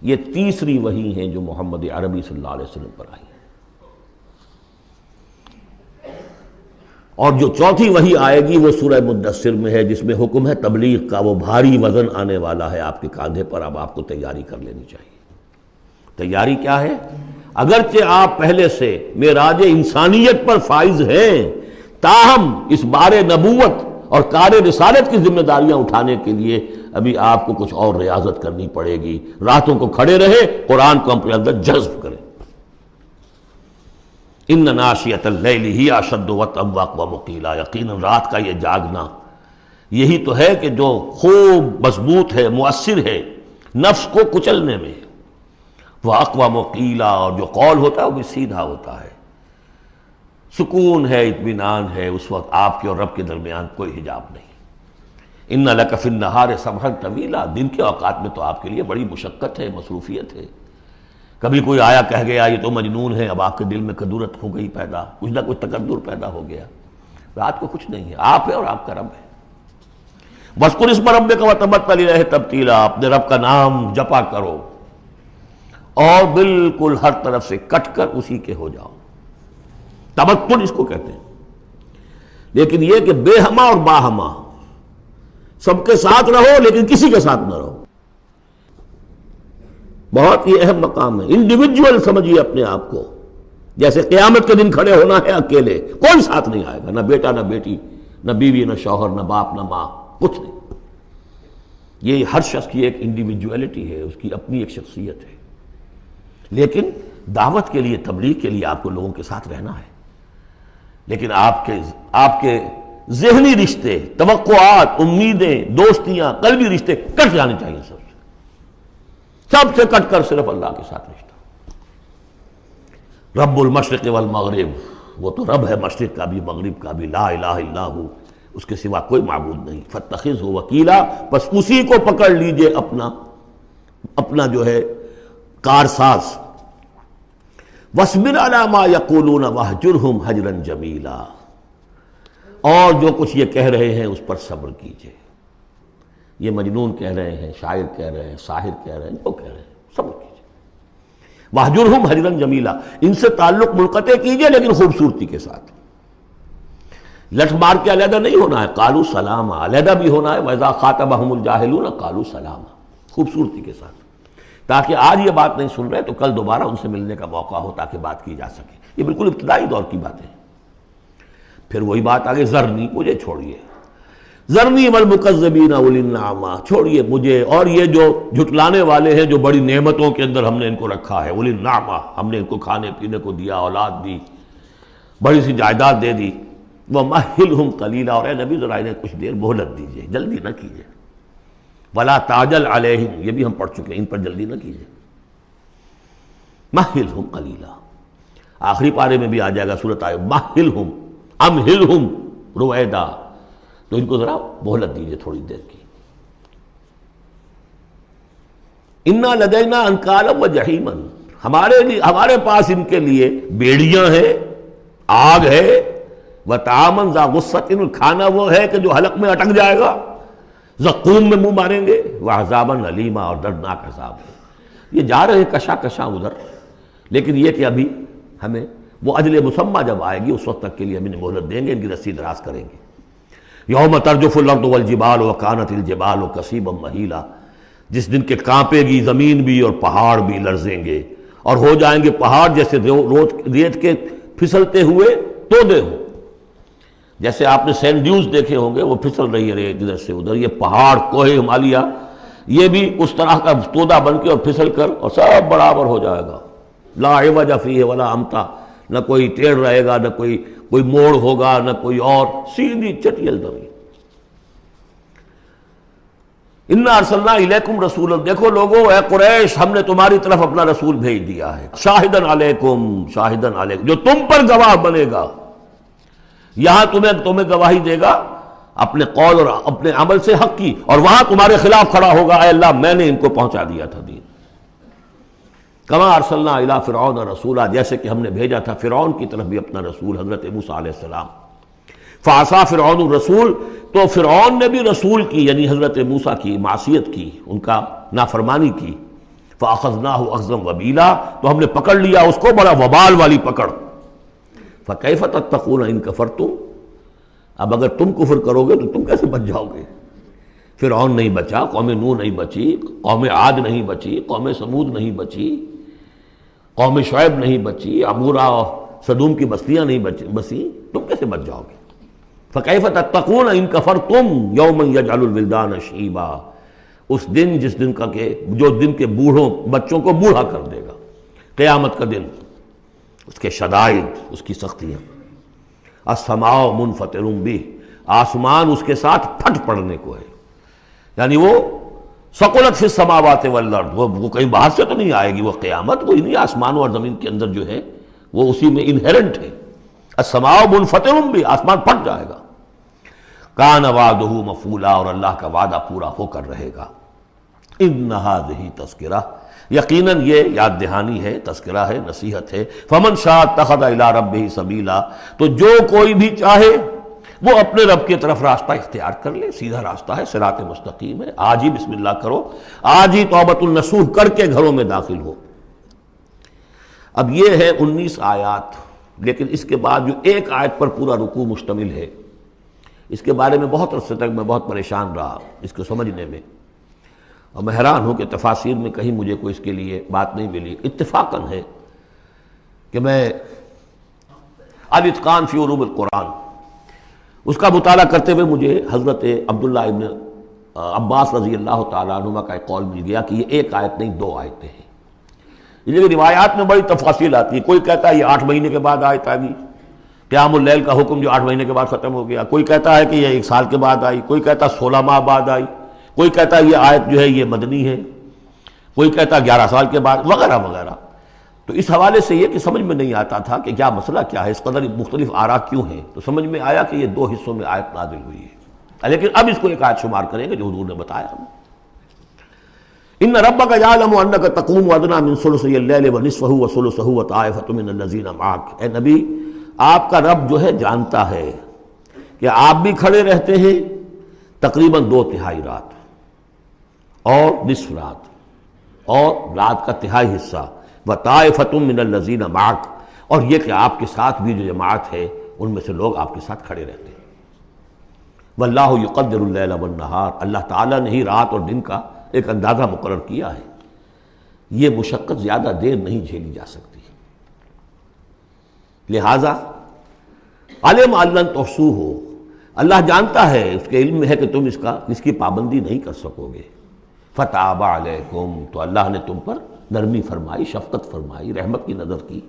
یہ تیسری وحی ہیں جو محمد عربی صلی اللہ علیہ وسلم پر آئی ہیں، اور جو چوتھی وحی آئے گی وہ سورہ مدثر میں ہے، جس میں حکم ہے تبلیغ کا، وہ بھاری وزن آنے والا ہے آپ کے کاندھے پر، اب آپ کو تیاری کر لینی چاہیے۔ تیاری کیا ہے؟ اگرچہ آپ پہلے سے معراج انسانیت پر فائز ہیں، تاہم اس بار نبوت اور کار رسالت کی ذمہ داریاں اٹھانے کے لیے ابھی آپ کو کچھ اور ریاضت کرنی پڑے گی۔ راتوں کو کھڑے رہے، قرآن کو اپنے اندر جذب کریں۔ ان ناشیۃ اللیل ہی اشد وطئا واقوم قیلا، یقیناً رات کا یہ جاگنا یہی تو ہے کہ جو خوب مضبوط ہے، مؤثر ہے نفس کو کچلنے میں، واقوم قیلا، اور جو قول ہوتا ہے وہ بھی سیدھا ہوتا ہے، سکون ہے، اطمینان ہے، اس وقت آپ کے اور رب کے درمیان کوئی حجاب نہیں۔ ان لک فی النہار سبحا طویلا، دن کے اوقات میں تو آپ کے لیے بڑی مشقت ہے، مصروفیت ہے۔ کبھی کوئی آیا کہہ گیا یہ تو مجنون ہے، اب آپ کے دل میں کدورت ہو گئی پیدا، کچھ نہ کچھ تکدر پیدا ہو گیا۔ رات کو کچھ نہیں ہے، آپ ہے اور آپ کا رب ہے۔ وَاذْكُرِ اسْمَ رَبِّكَ وَتَبَتَّلْ إِلَيْهِ تَبْتِيلًا، اپنے رب کا نام جپا کرو اور بالکل ہر طرف سے کٹ کر اسی کے ہو جاؤ۔ تبتل اس کو کہتے ہیں، لیکن یہ کہ بے ہما اور باہما، سب کے ساتھ رہو لیکن کسی کے ساتھ نہ رہو، بہت ہی اہم مقام ہے۔ انڈیویجول سمجھیے اپنے آپ کو، جیسے قیامت کے دن کھڑے ہونا ہے اکیلے، کوئی ساتھ نہیں آئے گا، نہ بیٹا نہ بیٹی، نہ بیوی نہ شوہر، نہ باپ نہ ماں، کچھ نہیں۔ یہ ہر شخص کی ایک انڈیویجویلٹی ہے، اس کی اپنی ایک شخصیت ہے، لیکن دعوت کے لیے، تبلیغ کے لیے آپ کو لوگوں کے ساتھ رہنا ہے، لیکن آپ کے ذہنی رشتے، توقعات، امیدیں، دوستیاں، قلبی رشتے کٹ جانے چاہیے، سب سے کٹ کر صرف اللہ کے ساتھ رشتہ۔ رب المشرق والمغرب، وہ تو رب ہے مشرق کا بھی مغرب کا بھی، لا الہ الا ہو، اس کے سوا کوئی معبود نہیں۔ فاتخذہ وکیلا، بس اسی کو پکڑ لیجئے اپنا جو ہے کارساز۔ وَاصْبِرْ عَلَىٰ مَا يَقُولُونَ وَاهْجُرْهُمْ هَجْرًا جَمِيلًا، اور جو کچھ یہ کہہ رہے ہیں اس پر صبر کیجئے۔ یہ مجنون کہہ رہے ہیں، شاعر کہہ رہے ہیں، ساحر کہہ رہے ہیں، جو کہہ رہے ہیں صبر کیجئے۔ وَاهْجُرْهُمْ هَجْرًا جَمِيلًا، ان سے تعلق منقطع کیجئے لیکن خوبصورتی کے ساتھ، لٹ مار کے علیحدہ نہیں ہونا ہے، قالوا سلاما، علیحدہ بھی ہونا ہے، وَإِذَا خَاطَبَهُمُ الْجَاهِلُونَ قَالُوا سَلَامًا، خوبصورتی کے ساتھ، تاکہ آج یہ بات نہیں سن رہے تو کل دوبارہ ان سے ملنے کا موقع ہو، تاکہ بات کی جا سکے۔ یہ بالکل ابتدائی دور کی باتیں ہیں۔ پھر وہی بات آگے، ذرنی، مجھے چھوڑیے، ذرنی والمکذبین اولی النعمہ، چھوڑیے مجھے اور یہ جو جھٹلانے والے ہیں، جو بڑی نعمتوں کے اندر ہم نے ان کو رکھا ہے، اولی النعمہ، ہم نے ان کو کھانے پینے کو دیا، اولاد دی، بڑی سی جائیداد دے دی۔ وَمَهِّلْهُمْ قَلِيلًا، اور اے نبی ذرا انہیں کچھ دیر مہلت دیجیے، جلدی نہ کیجیے۔ وَلَا تَعْجَلْ عَلَيْهِمْ، یہ بھی ہم پڑھ چکے ہیں، ان پر جلدی نہ کیجیے۔ مَهِّلْهُمْ قَلِيلًا، آخری پارے میں بھی آ جائے گا سورۃ آئے، مَهِّلْهُمْ أَمْهِلْهُمْ رُوَیدًا، تو ان کو ذرا مہلت دیجیے تھوڑی دیر کی۔ انا لدینا انکالا و جہیما، ہمارے پاس ان کے لیے بیڑیاں ہیں، آگ ہے، وطعاما ذا غصۃ، کھانا وہ ہے کہ جو حلق میں اٹک جائے گا، زقوم میں منہ ماریں گے، وعذابا الیما، اور دردناک عذاب ہے۔ یہ جا رہے ہیں کشا کشا ادھر، لیکن یہ کہ ابھی ہمیں وہ اجل مسمى جب آئے گی اس وقت تک کے لیے ہم انہیں مہلت دیں گے، ان کی رسی دراز کریں گے۔ یوم ترجف الارض والجبال وکانت الجبال کثیبا مہیلا، جس دن کے کانپے گی زمین بھی اور پہاڑ بھی لرزیں گے، اور ہو جائیں گے پہاڑ جیسے ریت کے پھسلتے ہوئے تودے ہوں۔ جیسے آپ نے سینڈ ڈیوز دیکھے ہوں گے، وہ پھسل رہی ہے ریت ادھر سے ادھر، یہ پہاڑ کوہ ہمالیہ یہ بھی اس طرح کا تودا بن کے اور پھسل کر اور سب برابر ہو جائے گا۔ لا عوج فیہ ولا امتا، نہ کوئی ٹیڑھ رہے گا، نہ کوئی موڑ ہوگا، نہ کوئی اور، سیدھی چٹیل زمین۔ انا ارسلنا الیکم رسولا، دیکھو لوگو اے قریش، ہم نے تمہاری طرف اپنا رسول بھیج دیا ہے، شاہدن علیکم، شاہدن علیکم، جو تم پر گواہ بنے گا۔ یہاں تمہیں گواہی دے گا اپنے قول اور اپنے عمل سے حق کی، اور وہاں تمہارے خلاف کھڑا ہوگا، اے اللہ میں نے ان کو پہنچا دیا تھا دین۔ کما ارسلنا الی فرعون رسولا، جیسے کہ ہم نے بھیجا تھا فرعون کی طرف بھی اپنا رسول حضرت موسیٰ علیہ السلام۔ فعصا فرعون الرسول، تو فرعون نے بھی رسول کی یعنی حضرت موسیٰ کی معصیت کی، ان کا نافرمانی کی۔ فاخذناہ اخذا وبیلا، تو ہم نے پکڑ لیا اس کو بڑا وبال والی پکڑ۔ فکیف تتقون ان کفرتم، اب اگر تم کفر کرو گے تو تم کیسے بچ جاؤ گے؟ فرعون نہیں بچا، قوم نوح نہیں بچی، قوم عاد نہیں بچی، قوم سمود نہیں بچی، قوم شعیب نہیں بچی، عمورہ اور صدوم کی بستیاں نہیں بسی، تم کیسے بچ جاؤ گے؟ فکیف تتقون ان کفرتم یوما یجعل الولدان شیبا، اس دن جس دن کا کہ جو دن کے بوڑھوں بچوں کو بوڑھا کر دے گا، قیامت کا دن، اس کے شدائد، اس کی سختیاں۔ السماء منفطر بہ، آسمان اس کے ساتھ پھٹ پڑنے کو ہے، یعنی وہ ثقلت فی السماوات والارض، وہ کہیں باہر سے تو نہیں آئے گی، وہ قیامت وہ انہی آسمان اور زمین کے اندر جو ہے وہ اسی میں انہیرنٹ ہے۔ السماء منفطر بہ، آسمان پھٹ جائے گا۔ کان وعدہ مفعولا، اور اللہ کا وعدہ پورا ہو کر رہے گا۔ ان ھذہ تذکرہ، یقیناً یہ یاد دہانی ہے، تذکرہ ہے، نصیحت ہے۔ فمن شاء اتخذ الی ربہ سبیلا، تو جو کوئی بھی چاہے وہ اپنے رب کی طرف راستہ اختیار کر لے، سیدھا راستہ ہے، صراط مستقیم ہے۔ آج ہی بسم اللہ کرو، آج ہی توبۃ النصوح کر کے گھروں میں داخل ہو۔ اب یہ ہے 19 آیات، لیکن اس کے بعد جو ایک آیت پر پورا رکوع مشتمل ہے، اس کے بارے میں بہت عرصے تک میں بہت پریشان رہا اس کو سمجھنے میں، اور میں حیران ہوں کہ تفاسیر میں کہیں مجھے کوئی اس کے لیے بات نہیں ملی۔ اتفاقاً ہے کہ میں الاتقان فی علوم القرآن اس کا مطالعہ کرتے ہوئے مجھے حضرت عبداللہ ابن عباس رضی اللہ تعالیٰ عنہما کا ایک قول مل گیا کہ یہ ایک آیت نہیں 2 آیتیں ہیں۔ یہ روایات میں بڑی تفاصیل آتی ہے، کوئی کہتا ہے یہ 8 مہینے کے بعد آیت آ گئی، قیام اللیل کا حکم جو 8 مہینے کے بعد ختم ہو گیا، کوئی کہتا ہے کہ یہ 1 سال کے بعد آئی، کوئی کہتا ہے 16 ماہ بعد آئی، کوئی کہتا ہے یہ آیت جو ہے یہ مدنی ہے، کوئی کہتا ہے 11 سال کے بعد، وغیرہ وغیرہ۔ تو اس حوالے سے یہ کہ سمجھ میں نہیں آتا تھا کہ کیا مسئلہ کیا ہے، اس قدر مختلف آراء کیوں ہیں، تو سمجھ میں آیا کہ یہ 2 حصوں میں آیت نازل ہوئی ہے، لیکن اب اس کو ایک آیت شمار کریں گے جو حضور نے بتایا ہمیں۔ ان ربک یعلم انک تقوم ادنی من ثلثی اللیل ونصفہ وثلثہ وطائفۃ من الذین معک، اے نبی آپ کا رب جو ہے جانتا ہے کہ آپ بھی کھڑے رہتے ہیں تقریباً 2/3 رات اور نصف رات اور رات کا تہائی حصہ، وطائفۃ من الذین معک، اور یہ کہ آپ کے ساتھ بھی جو جماعت ہے ان میں سے لوگ آپ کے ساتھ کھڑے رہتے ہیں۔ واللہ یقدر اللیل والنہار، اللہ تعالیٰ نے ہی رات اور دن کا ایک اندازہ مقرر کیا ہے، یہ مشقت زیادہ دیر نہیں جھیلی جا سکتی، لہذا علم ان لن تحصوہ، اللہ جانتا ہے، اس کے علم میں ہے کہ تم اس کی پابندی نہیں کر سکو گے۔ فتاب علیکم، تو اللہ نے تم پر نرمی فرمائی، شفقت فرمائی، رحمت کی نظر کی۔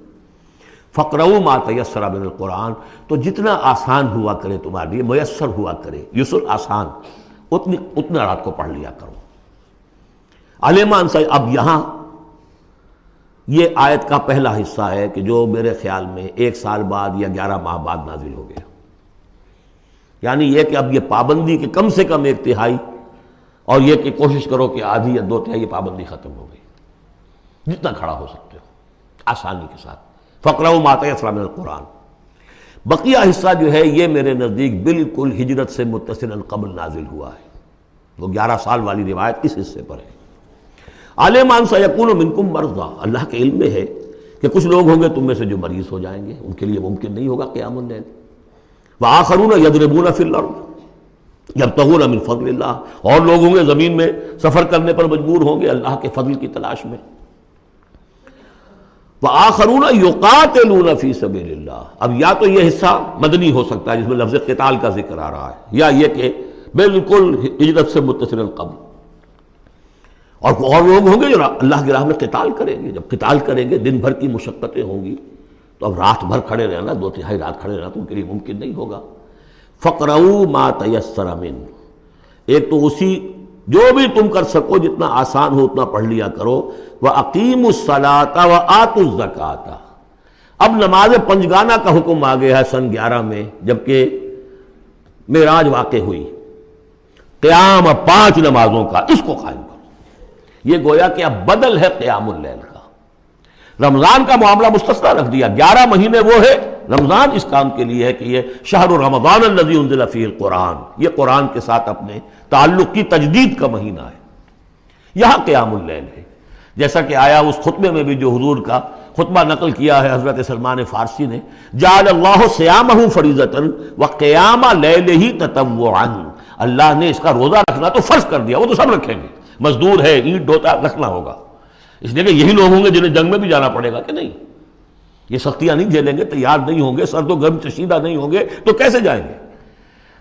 فقرؤوا ما تیسر من القرآن، تو جتنا آسان ہوا کرے تمہارے لیے، میسر ہوا کرے، یسر آسان، اتنا رات کو پڑھ لیا کرو۔ علمان سے اب یہاں یہ آیت کا پہلا حصہ ہے کہ جو میرے خیال میں 1 سال بعد یا 11 ماہ بعد نازل ہو گیا، یعنی یہ کہ اب یہ پابندی کہ کم سے کم 1/3 اور یہ کہ کوشش کرو کہ آدھی یا 2/3 پابندی ختم ہو گئی، جتنا کھڑا ہو سکتے ہو آسانی کے ساتھ۔ فقرؤ ما تیسر من القرآن، بقیہ حصہ جو ہے یہ میرے نزدیک بالکل ہجرت سے متصلا قبل نازل ہوا ہے، وہ 11 سال والی روایت اس حصے پر ہے۔ عالم ان سیکون منکم مرضی، اللہ کے علم میں ہے کہ کچھ لوگ ہوں گے تم میں سے جو مریض ہو جائیں گے، ان کے لیے ممکن نہیں ہوگا قیام اللیل۔ وآخرون یضربون فی الارض یبتغون من فضل اللہ، اور لوگ ہوں گے زمین میں سفر کرنے پر مجبور ہوں گے اللہ کے فضل کی تلاش میں۔ وآخرون یقاتلون فی سبیل اللہ، اب یا تو یہ حصہ مدنی ہو سکتا ہے جس میں لفظ قتال کا ذکر آ رہا ہے، یا یہ کہ بالکل ہجرت سے متصل قبل، اور لوگ ہوں گے جو اللہ کی راہ میں قتال کریں گے۔ جب قتال کریں گے دن بھر کی مشقتیں ہوں گی، تو اب رات بھر کھڑے رہنا، 2/3 رات کھڑے رہنا تو ان کے لیے ممکن نہیں ہوگا۔ فقرؤ ما تیسر من، ایک تو اسی جو بھی تم کر سکو جتنا آسان ہو اتنا پڑھ لیا کرو۔ وَأَقِیمُوا الصَّلَاةَ وَآتُوا الزَّکَاةَ، اب نماز پنجگانہ کا حکم آ گیا ہے سن 11 میں، جبکہ معراج واقع ہوئی۔ قیام 5 نمازوں کا، اس کو قائم کرو۔ یہ گویا کہ اب بدل ہے قیام اللیل کا۔ رمضان کا معاملہ مستثنیٰ رکھ دیا، 11 مہینے وہ ہے، رمضان اس کام کے لیے ہے کہ یہ شہر رمضان الذی انزل فیہ القرآن، یہ قرآن کے ساتھ اپنے تعلق کی تجدید کا مہینہ ہے۔ یہاں قیام اللیل ہے، جیسا کہ آیا اس خطبے میں بھی جو حضور کا خطبہ نقل کیا ہے حضرت سلمان فارسی نے، جعل اللہ صیامہ فریضۃ وقیام لیلہ تطوعا، اللہ نے اس کا روزہ رکھنا تو فرض کر دیا، وہ تو سب رکھیں گے، مزدور ہے اینٹ ڈھوتا رکھنا ہوگا، اس لیے کہ یہی لوگ ہوں گے جنہیں جنگ میں بھی جانا پڑے گا کہ نہیں، یہ سختیاں نہیں جھیلیں گے، تیار نہیں ہوں گے، سرد و گرم چشیدہ نہیں ہوں گے تو کیسے جائیں گے؟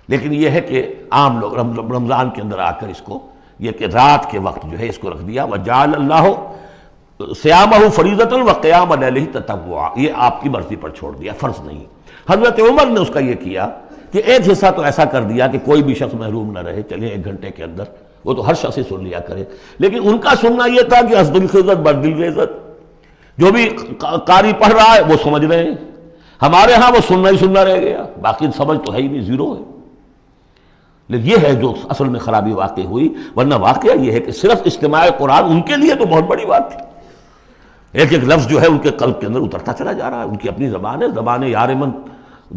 لیکن یہ ہے کہ عام لوگ رمضان کے اندر آ کر اس کو یہ کہ رات کے وقت جو ہے اس کو رکھ دیا، وجعل اللہ صیامہ فریضۃ وقیام لیلہ تطوعا، یہ آپ کی مرضی پر چھوڑ دیا، فرض نہیں۔ حضرت عمر نے اس کا یہ کیا کہ ایک حصہ تو ایسا کر دیا کہ کوئی بھی شخص محروم نہ رہے، چلیں 1 گھنٹے کے اندر وہ تو ہر شخص ہی سن لیا کرے، لیکن ان کا سننا یہ تھا کہ حسب الخزت بردل عزت، جو بھی قاری پڑھ رہا ہے وہ سمجھ رہے ہیں، ہمارے ہاں وہ سننا ہی سننا رہ گیا، باقی سمجھ تو ہے ہی نہیں، زیرو ہے۔ لیکن یہ ہے جو اصل میں خرابی واقع ہوئی، ورنہ واقعہ یہ ہے کہ صرف استماع قرآن ان کے لیے تو بہت بڑی بات تھی، ایک ایک لفظ جو ہے ان کے قلب کے اندر اترتا چلا جا رہا ہے، ان کی اپنی زبان ہے، زبان یار من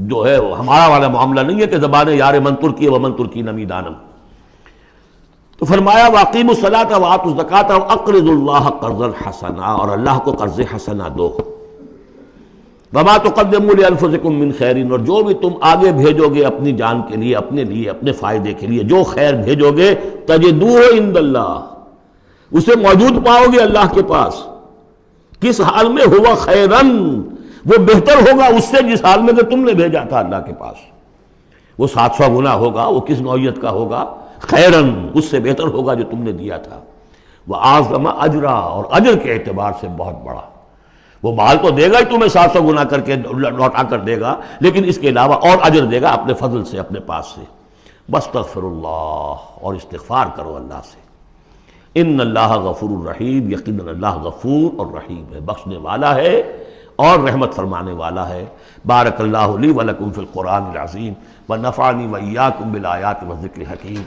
جو ہے ہمارا والا معاملہ نہیں ہے کہ زبان یار من ترکی ومن ترکی نمی دانم۔ تو فرمایا واقیموا الصلاۃ وآتوا الزکاۃ واقرضوا اللہ قرضا حسنا، اور اللہ کو قرض حسنا دو۔ وما تقدموا لانفسکم من خیر، اور جو بھی تم آگے بھیجو گے اپنی جان کے لیے، اپنے فائدے کے لیے جو خیر بھیجو گے، تجدوہ عند اللہ، اسے موجود پاؤ گے اللہ کے پاس۔ کس حال میں؟ ہوا خیرن، وہ بہتر ہوگا اس سے جس حال میں کہ تم نے بھیجا تھا اللہ کے پاس، وہ 700 گنا ہوگا، وہ کس نوعیت کا ہوگا؟ خیرن، اس سے بہتر ہوگا جو تم نے دیا تھا۔ وَأَعْظَمَ أَجْرًا، اور اجر کے اعتبار سے بہت بڑا، وہ مال تو دے گا ہی تمہیں 700 گنا کر کے لوٹا کر دے گا، لیکن اس کے علاوہ اور اجر دے گا اپنے فضل سے، اپنے پاس سے۔ بستغفر اللہ، اور استغفار کرو اللہ سے۔ ان اللہ غفور الرحیم، یقیناً اللہ غفور اور رحیم ہے، بخشنے والا ہے اور رحمت فرمانے والا ہے۔ بارک اللہ لی ولکم فی القرآن العظیم ونفعنی وإیاکم بالآیات والذکر الحکیم۔